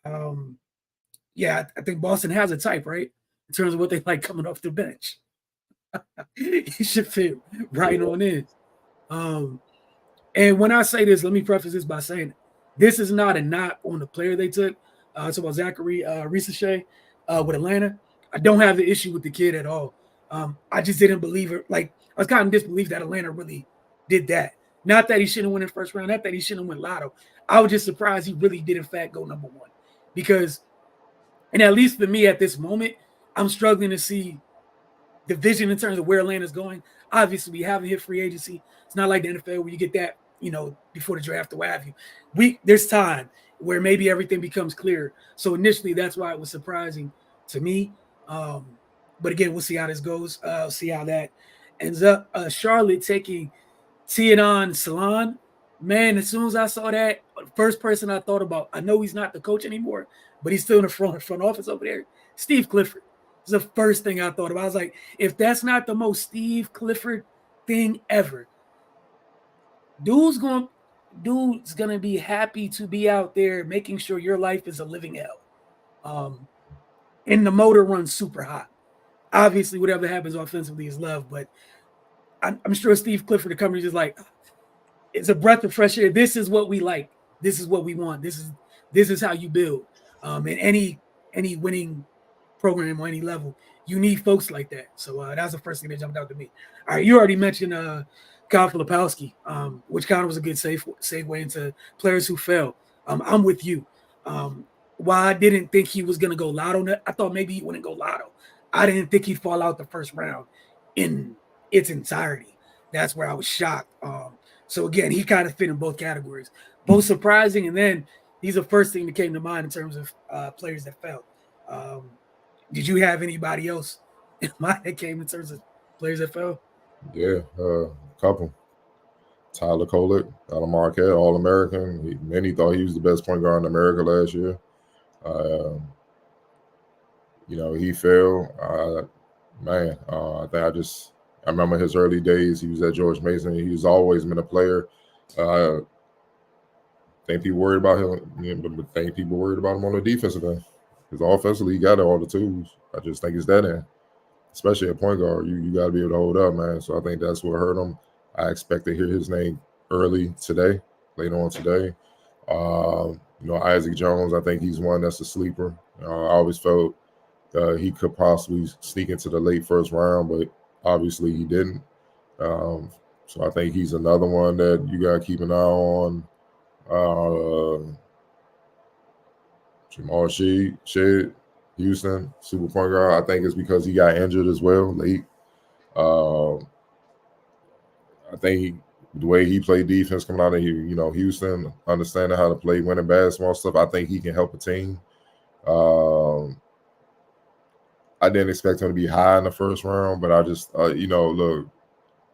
I think Boston has a type, right? In terms of what they like coming off the bench. He should fit right on in. And when I say this, let me preface this by saying this is not a knock on the player they took. It's about Zachary Risachet with Atlanta. I don't have an issue with the kid at all. I just didn't believe it. Like, I was kind of disbelieved that Atlanta really did that. Not that he shouldn't win in the first round, not that he shouldn't win Lotto. I was just surprised he really did, in fact, go number one. Because, and at least for me at this moment, I'm struggling to see the vision in terms of where Atlanta's going. Obviously, we haven't hit free agency. It's not like the NFL where you get that, before the draft or what have you. There's time where maybe everything becomes clear. So initially, that's why it was surprising to me. But again, we'll see how this goes. See how that ends up. Charlotte taking Tiadon Salon. Man, as soon as I saw that, first person I thought about, I know he's not the coach anymore, but he's still in the front office over there, Steve Clifford. It's the first thing I thought about. I was like, if that's not the most Steve Clifford thing ever, dude's gonna be happy to be out there making sure your life is a living hell. And the motor runs super hot. Obviously, whatever happens offensively is love, but I'm sure Steve Clifford, the company, is like, it's a breath of fresh air. This is what we like. This is what we want. This is how you build. And any winning program on any level, you need folks like that. So that's the first thing that jumped out to me. All right, you already mentioned Kyle Filipowski, which kind of was a good segue into players who fell. I'm with you. While I didn't think he was going to go Lotto, I thought maybe he wouldn't go Lotto. I didn't think he'd fall out the first round in its entirety. That's where I was shocked. So again, he kind of fit in both categories, both surprising, and then he's the first thing that came to mind in terms of players that fell. Did you have anybody else in mind that came in terms of players that fell? Yeah, a couple. Tyler Kolek out of Marquette, All-American. Many thought he was the best point guard in America last year. He fell. I remember his early days. He was at George Mason. He's always been a player. Think people worried about him, but think people worried about him on the defensive end. Because offensively, he got all the tools. I just think it's that end. Especially at point guard, you got to be able to hold up, man. So I think that's what hurt him. I expect to hear his name early today, later on today. Isaac Jones, I think he's one that's a sleeper. I always felt he could possibly sneak into the late first round, but obviously he didn't. So I think he's another one that you got to keep an eye on. Jamal Shead, Houston, super point guard. I think it's because he got injured as well late. I think the way he played defense coming out of Houston, understanding how to play winning basketball stuff, I think he can help a team. I didn't expect him to be high in the first round, but I just, look,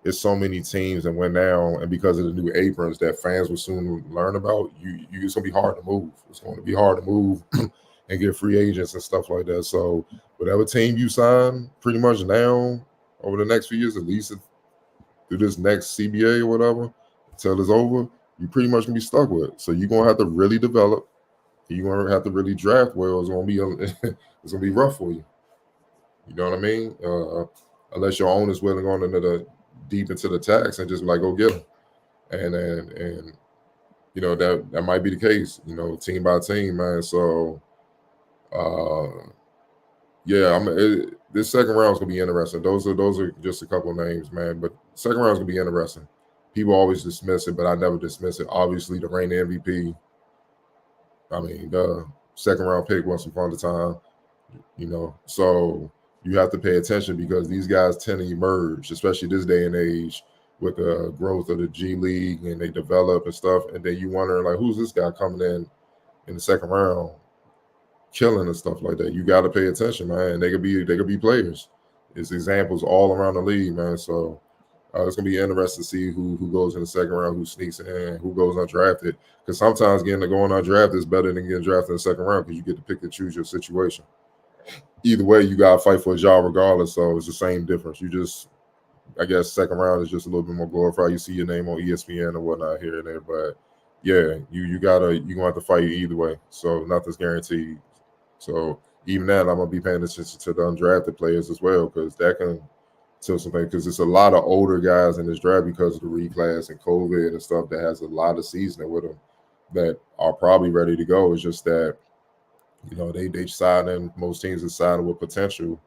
it's so many teams that went down, and because of the new aprons that fans will soon learn about, it's going to be hard to move. It's going to be hard to move and get free agents and stuff like that. So whatever team you sign pretty much now over the next few years, at least through this next CBA or whatever, until it's over, you pretty much going to be stuck with it. So you're going to have to really develop. You're going to have to really draft well. It's going to be rough for you. You know what I mean? Unless your owner's willing to go deep into the tax and just like go get them, and that might be the case. Team by team, man. So, this second round is gonna be interesting. Those are just a couple of names, man. But second round is gonna be interesting. People always dismiss it, but I never dismiss it. Obviously, the reigning MVP. I mean, the second round pick once upon a time. So you have to pay attention because these guys tend to emerge, especially this day and age, with the growth of the G League, and they develop and stuff. And then you wonder, like, who's this guy coming in the second round, killing and stuff like that? You got to pay attention, man. And they could be players. It's examples all around the league, man. So it's gonna be interesting to see who goes in the second round, who sneaks in, who goes undrafted. Because sometimes going undrafted is better than getting drafted in the second round because you get to pick and choose your situation. Either way, you gotta fight for a job regardless. So it's the same difference. I guess second round is just a little bit more glorified. You see your name on ESPN and whatnot here and there, but yeah, you're gonna have to fight either way. So nothing's guaranteed. So even that, I'm gonna be paying attention to the undrafted players as well because that can tell something. Because it's a lot of older guys in this draft because of the reclass and COVID and stuff that has a lot of seasoning with them that are probably ready to go. It's just that. They sign in, most teams are signing with potential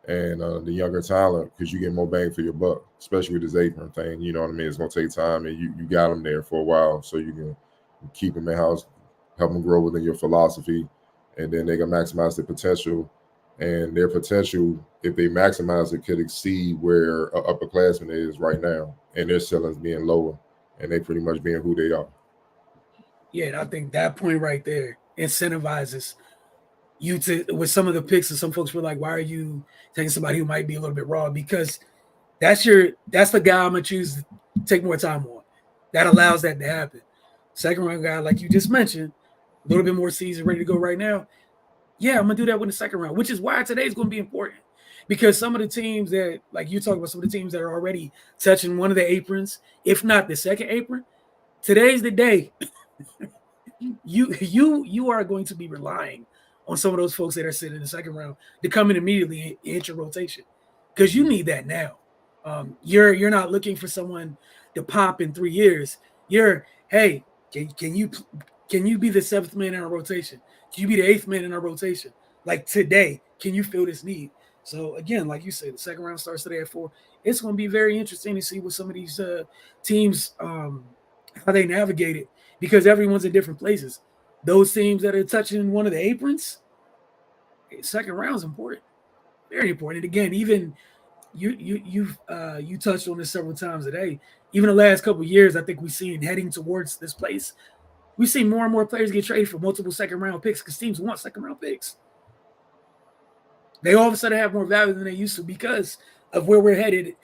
and the younger talent because you get more bang for your buck, especially with this apron thing. You know what I mean? It's going to take time, and you got them there for a while so you can keep them in-house, help them grow within your philosophy, and then they can maximize their potential. And their potential, if they maximize it, could exceed where an upperclassman is right now, and their ceilings being lower, and they pretty much being who they are. Yeah, and I think that point right there incentivizes you with some of the picks, and some folks were like, why are you taking somebody who might be a little bit raw? Because that's the guy I'm gonna choose to take more time on. That allows that to happen. Second round guy, like you just mentioned, a little bit more seasoned, ready to go right now. Yeah, I'm gonna do that with the second round, which is why today's gonna be important. Because some of the teams that, like you talk about, some of the teams that are already touching one of the aprons, if not the second apron, today's the day. You are going to be relying on some of those folks that are sitting in the second round to come in immediately and hit your rotation because you need that now. You're not looking for someone to pop in 3 years. Hey, can you be the seventh man in our rotation? Can you be the eighth man in our rotation? Like today, can you fill this need? So again, like you said, the second round starts today at 4. It's going to be very interesting to see what some of these teams how they navigate it because everyone's in different places. Those teams that are touching one of the aprons, second round is important, very important. And again, even you touched on this several times today. Even the last couple of years, I think we've seen heading towards this place. We've seen more and more players get traded for multiple second round picks because teams want second round picks. They all of a sudden have more value than they used to because of where we're headed,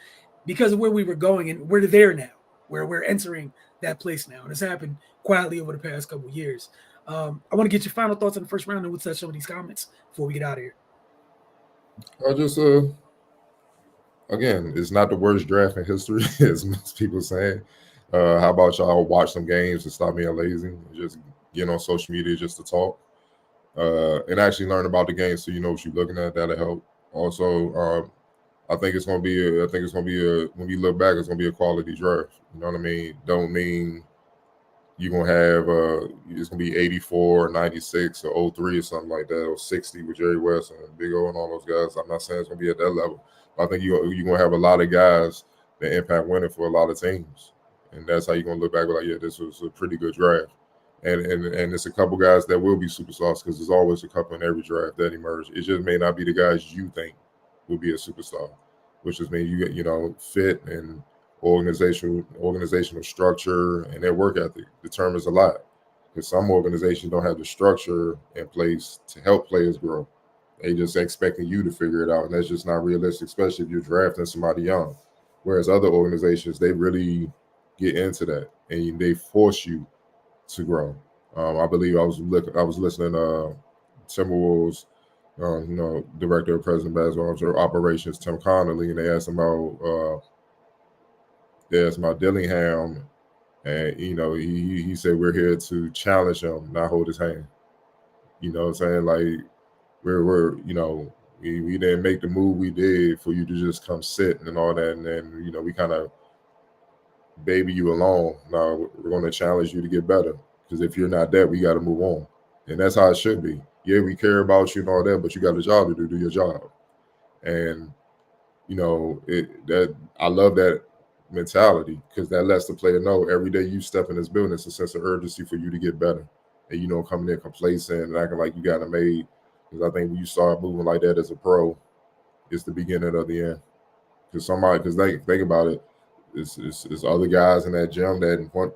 because of where we were going, and we're there now, where we're entering that place now. And it's happened quietly over the past couple of years. I want to get your final thoughts on the first round, and we'll touch some of these comments before we get out of here. I just, again, it's not the worst draft in history, as most people saying. How about y'all watch some games and stop being lazy and just get on social media just to talk and actually learn about the game so you know what you're looking at. That'll help. Also, I think it's gonna be when we look back, it's gonna be a quality draft. You know what I mean? Don't mean you're gonna have it's gonna be 84 or 96 or 03 or something like that, or 60 with Jerry West and Big O and all those guys. I'm not saying it's gonna be at that level, but I think you're gonna have a lot of guys that impact winning for a lot of teams, and that's how you're gonna look back like, yeah, this was a pretty good draft. And it's a couple guys that will be superstars, because there's always a couple in every draft that emerge. It just may not be the guys you think will be a superstar, which just means you get fit and organizational structure and their work ethic determines a lot. Because some organizations don't have the structure in place to help players grow. They just expecting you to figure it out, and that's just not realistic, especially if you're drafting somebody young. Whereas other organizations, they really get into that and they force you to grow. I believe I was listening to Timberwolves, director of President Basketball Operations, Tim Connolly, and they asked him about Dillingham, and he said we're here to challenge him, not hold his hand. You know what I'm saying? Like we're we didn't make the move we did for you to just come sit and all that, and then we kind of baby you along. Now we're going to challenge you to get better, because if you're not that, we got to move on, and that's how it should be. Yeah, we care about you and all that, but you got a job to do your job. And I love that mentality, because that lets the player know every day you step in this building, it's a sense of urgency for you to get better, and you don't come in complacent and acting like you got it made. Because I think when you start moving like that as a pro, it's the beginning of the end. Because think about it, it's other guys in that gym that want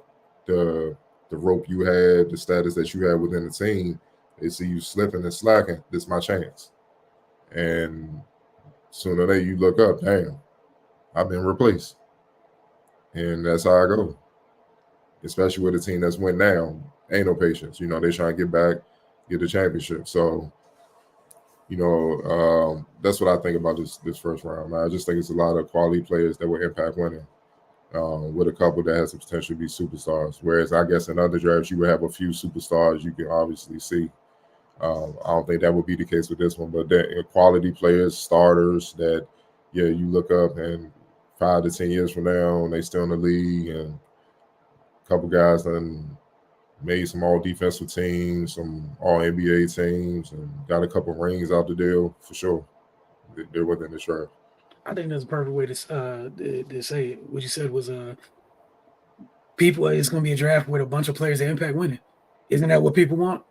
the rope you had, the status that you had within the team. They see you slipping and slacking. This is my chance. And sooner or later you look up, damn, I've been replaced. And that's how I go. Especially with a team that's went down. Ain't no patience. They trying to get back, get the championship. So, that's what I think about this first round. I just think it's a lot of quality players that will impact winning, with a couple that has the potential to be superstars. Whereas I guess in other drafts, you would have a few superstars you can obviously see. I don't think that would be the case with this one, but quality players, starters that, you look up and 5 to 10 years from now, and they still in the league, and a couple guys done made some all defensive teams, some all NBA teams, and got a couple rings out the deal for sure. They're within the draft. I think that's a perfect way to say it. What you said was people, it's going to be a draft with a bunch of players that impact winning. Isn't that what people want?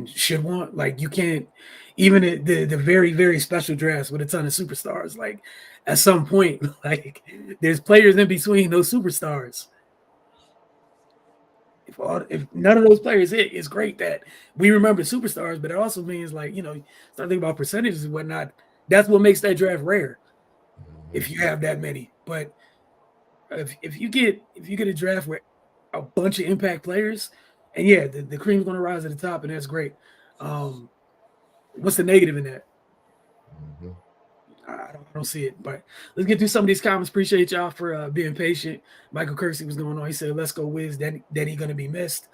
Should want. Like, you can't, even the very, very special drafts with a ton of superstars, like at some point, like there's players in between those superstars. If none of those players hit, it's great that we remember superstars, but it also means, like, start thinking about percentages and whatnot. That's what makes that draft rare, if you have that many. But if you get a draft with a bunch of impact players, and yeah, the cream's going to rise to the top, and that's great. What's the negative in that? Mm-hmm. I don't see it. But let's get through some of these comments. Appreciate y'all for being patient. Michael Kersey was going on. He said, "Let's go Wiz. Then he going to be missed."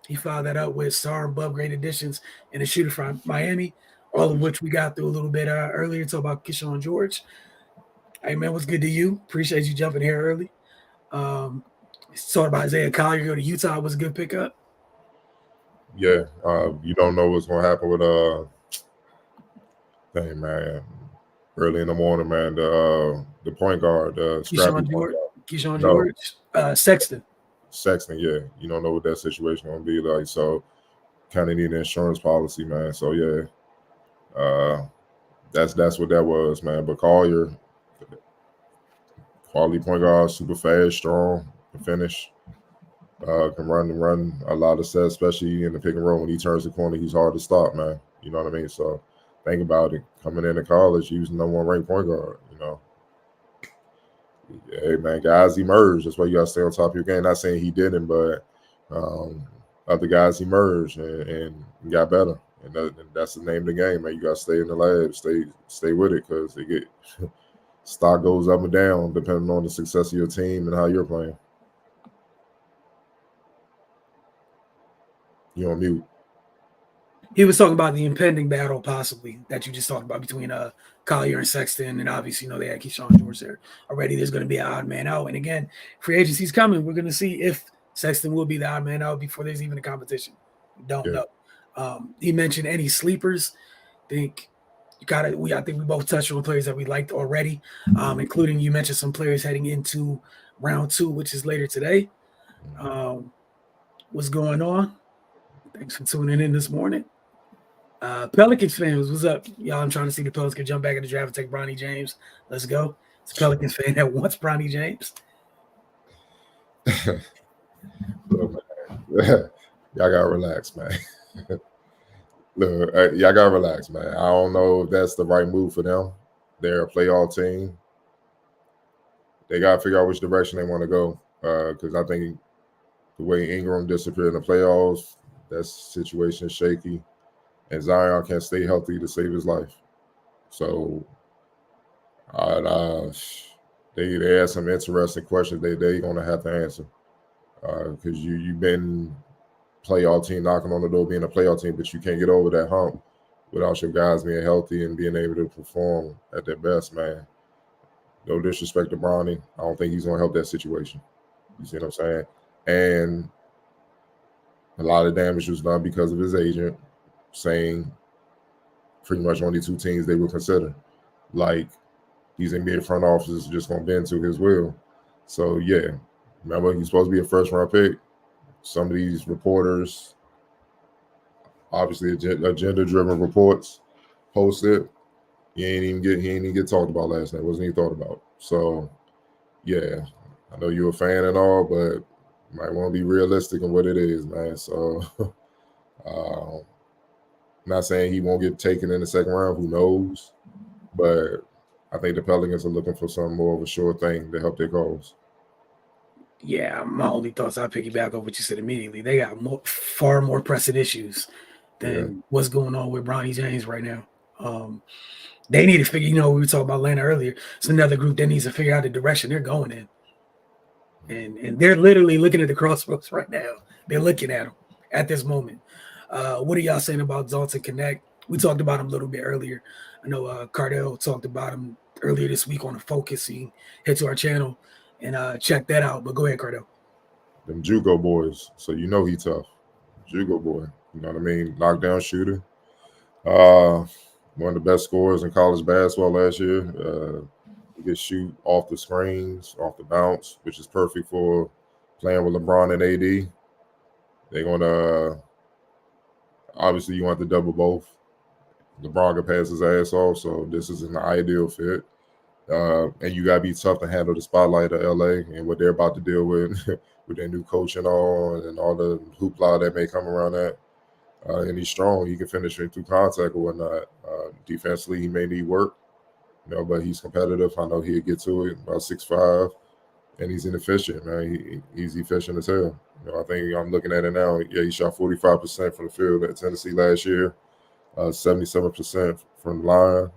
He followed that up with Sarr and Bub, great additions, and a shooter from Miami, all of which we got through a little bit earlier. Talk about Keyshawn George. Hey man, what's good to you? Appreciate you jumping here early. Talk about Isaiah Collier go to Utah was a good pickup. Yeah, you don't know what's going to happen with man. Early in the morning, man. The point guard, Keyshawn George, Sexton. Sexton, yeah. You don't know what that situation going to be like, so kind of need an insurance policy, man. So yeah, that's what that was, man. But Collier, quality point guard, super fast, strong, can finish. Can run a lot of sets, especially in the pick and roll. When he turns the corner, he's hard to stop, man. You know what I mean? So think about it. Coming into college, he was the number 1 ranked point guard, Hey, man, guys emerge. That's why you got to stay on top of your game. Not saying he didn't, but other guys emerged and got better. And that's the name of the game, man. You got to stay in the lab, stay with it, because stock goes up and down depending on the success of your team and how you're playing. You're on mute. He was talking about the impending battle, possibly, that you just talked about between Collier and Sexton, and obviously, they had Keyshawn George there already. There's going to be an odd man out, and again, free agency's coming. We're going to see if Sexton will be the odd man out before there's even a competition. We don't know. He mentioned any sleepers. I think we both touched on players that we liked already, including you mentioned some players heading into round 2, which is later today. What's going on? Thanks for tuning in this morning. Pelicans fans, what's up? Y'all, I'm trying to see the Pelicans jump back in the draft and take Bronny James. Let's go. It's a Pelicans fan that wants Bronny James. Look, man. Y'all gotta relax, man. Look, y'all gotta relax, man. I don't know if that's the right move for them. They're a playoff team. They gotta figure out which direction they want to go. Because I think the way Ingram disappeared in the playoffs, that situation is shaky. And Zion can't stay healthy to save his life. So they asked some interesting questions they're going to have to answer. Because you've been playoff team knocking on the door being a playoff team, but you can't get over that hump without your guys being healthy and being able to perform at their best, man. No disrespect to Bronny. I don't think he's going to help that situation. You see what I'm saying? And a lot of damage was done because of his agent saying pretty much only 2 teams they would consider. Like, these NBA front offices just going to bend to his will. So, yeah. Remember, he's supposed to be a first-round pick. Some of these reporters, obviously agenda-driven reports, posted. He ain't even get talked about last night. Wasn't even thought about. So, yeah. I know you're a fan and all, but you might want to be realistic in what it is, man. So, not saying he won't get taken in the second round. Who knows? But I think the Pelicans are looking for some more of a sure thing to help their cause. Yeah, my only thoughts, I'll piggyback off what you said immediately. They got far more pressing issues than what's going on with Bronny James right now. They need to figure, we were talking about Atlanta earlier. It's another group that needs to figure out the direction they're going in. And they're literally looking at the crossroads right now. They're looking at them at this moment. What are y'all saying about Dalton Connect? We talked about him a little bit earlier. I know Cardell talked about him earlier this week on the Focus. He head to our channel and check that out. But go ahead, Cardell. Them Juco boys. So he tough. Juco boy. You know what I mean? Knockdown shooter. One of the best scorers in college basketball last year. He could shoot off the screens, off the bounce, which is perfect for playing with LeBron and AD. They're going to obviously you want to double both. LeBron can pass his ass off, so this is an ideal fit. And you got to be tough to handle the spotlight of LA and what they're about to deal with with their new coach and all the hoopla that may come around that. And he's strong. He can finish it through contact or whatnot. Defensively, he may need work, but he's competitive. I know he'll get to it, about 6'5", and he's inefficient, man. He's efficient as hell. I think I'm looking at it now. Yeah, he shot 45% from the field at Tennessee last year, 77% from the line,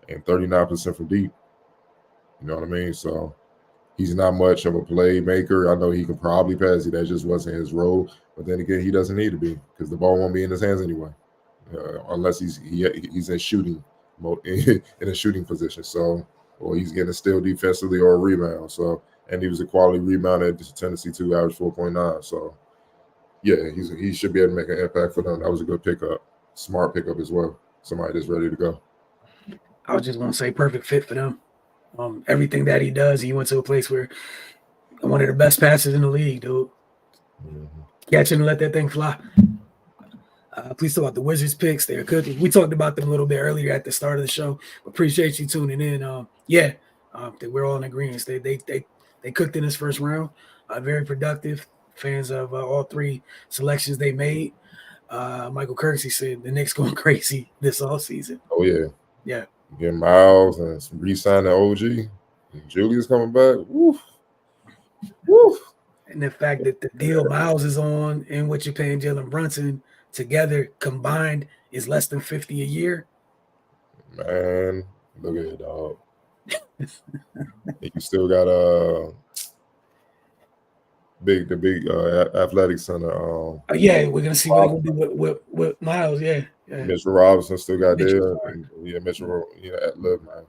and 39% from deep. You know what I mean? So he's not much of a playmaker. I know he can probably pass it. That just wasn't his role. But then again, he doesn't need to be because the ball won't be in his hands anyway, unless he's in shooting mode, in a shooting position. So, or he's getting a steal defensively or a rebound. So, and he was a quality rebounder at Tennessee too, average 4.9. So, yeah, he should be able to make an impact for them. That was a good pickup, smart pickup as well. Somebody that's ready to go. I was just going to say perfect fit for them. Everything that he does, he went to a place where one of the best passes in the league, dude. Mm-hmm. Catch it and let that thing fly. Please talk about the Wizards picks. They're cooking. We talked about them a little bit earlier at the start of the show. Appreciate you tuning in. We're all in agreement. They cooked in this first round. Very productive. Fans of all 3 selections they made. Michael Kirksey said the Knicks going crazy this offseason. Oh, yeah. Yeah. Get Miles and re-sign the OG. And Julius coming back. Woo. Woo. And the fact that the deal Miles is on and what you're paying Jalen Brunson together combined is less than $50 a year. Man, look at it, dog. You still got the big athletic center. Yeah, we're gonna see what they're gonna do with Miles. Yeah. Mitchell Robinson still got Mitchell, there. Yeah, Mitchell. Yeah, look, man.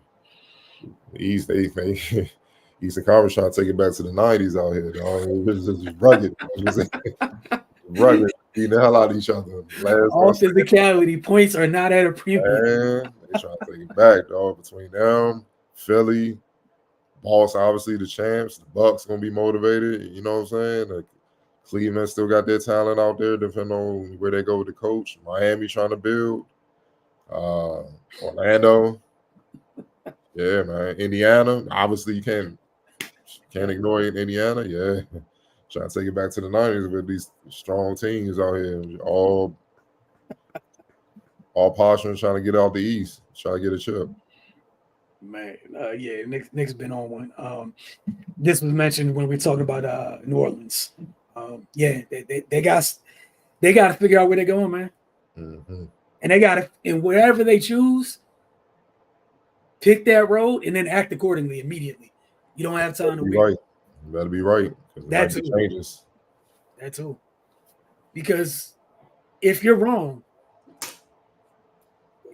Eastern Conference trying to take it back to the '90s out here. Dog. It's just rugged. Rugged. Beating the hell out of each other. All physicality points are not at a premium. Man, they trying to take it back, dog. Between them, Philly, Boston, obviously the champs. The Bucks gonna be motivated. You know what I'm saying? Like, Cleveland still got their talent out there, depending on where they go with the coach. Miami trying to build. Orlando. Yeah, man. Indiana. Obviously, you can't ignore Indiana. Yeah. Trying to take it back to the 90s with these strong teams out here. All posturing, trying to get out the East. Trying to get a chip. Man, yeah, Nick's been on one. This was mentioned when we talked about New Orleans. Yeah, they got to figure out where they're going, man. Mm-hmm. And they got to, and wherever they choose, pick that road and then act accordingly immediately. You don't have time to wait. Right. You better be right. That's changes. That's all. Because if you're wrong,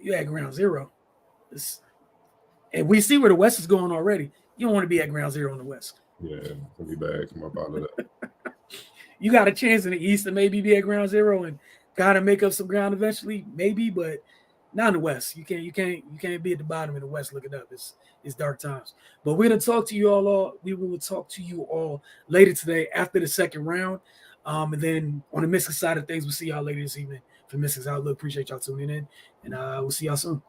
you're at ground zero. And we see where the West is going already. You don't want to be at ground zero in the West. Yeah, it'll be bad. Come up out of that. You got a chance in the East to maybe be at ground zero and kind of make up some ground eventually, maybe, but not in the West. You can't be at the bottom in the West looking up. It's dark times. But we're gonna talk to you all. We will talk to you all later today after the second round. And then on the Mystics side of things, we'll see y'all later this evening for Mystics Outlook. Appreciate y'all tuning in, and we'll see y'all soon.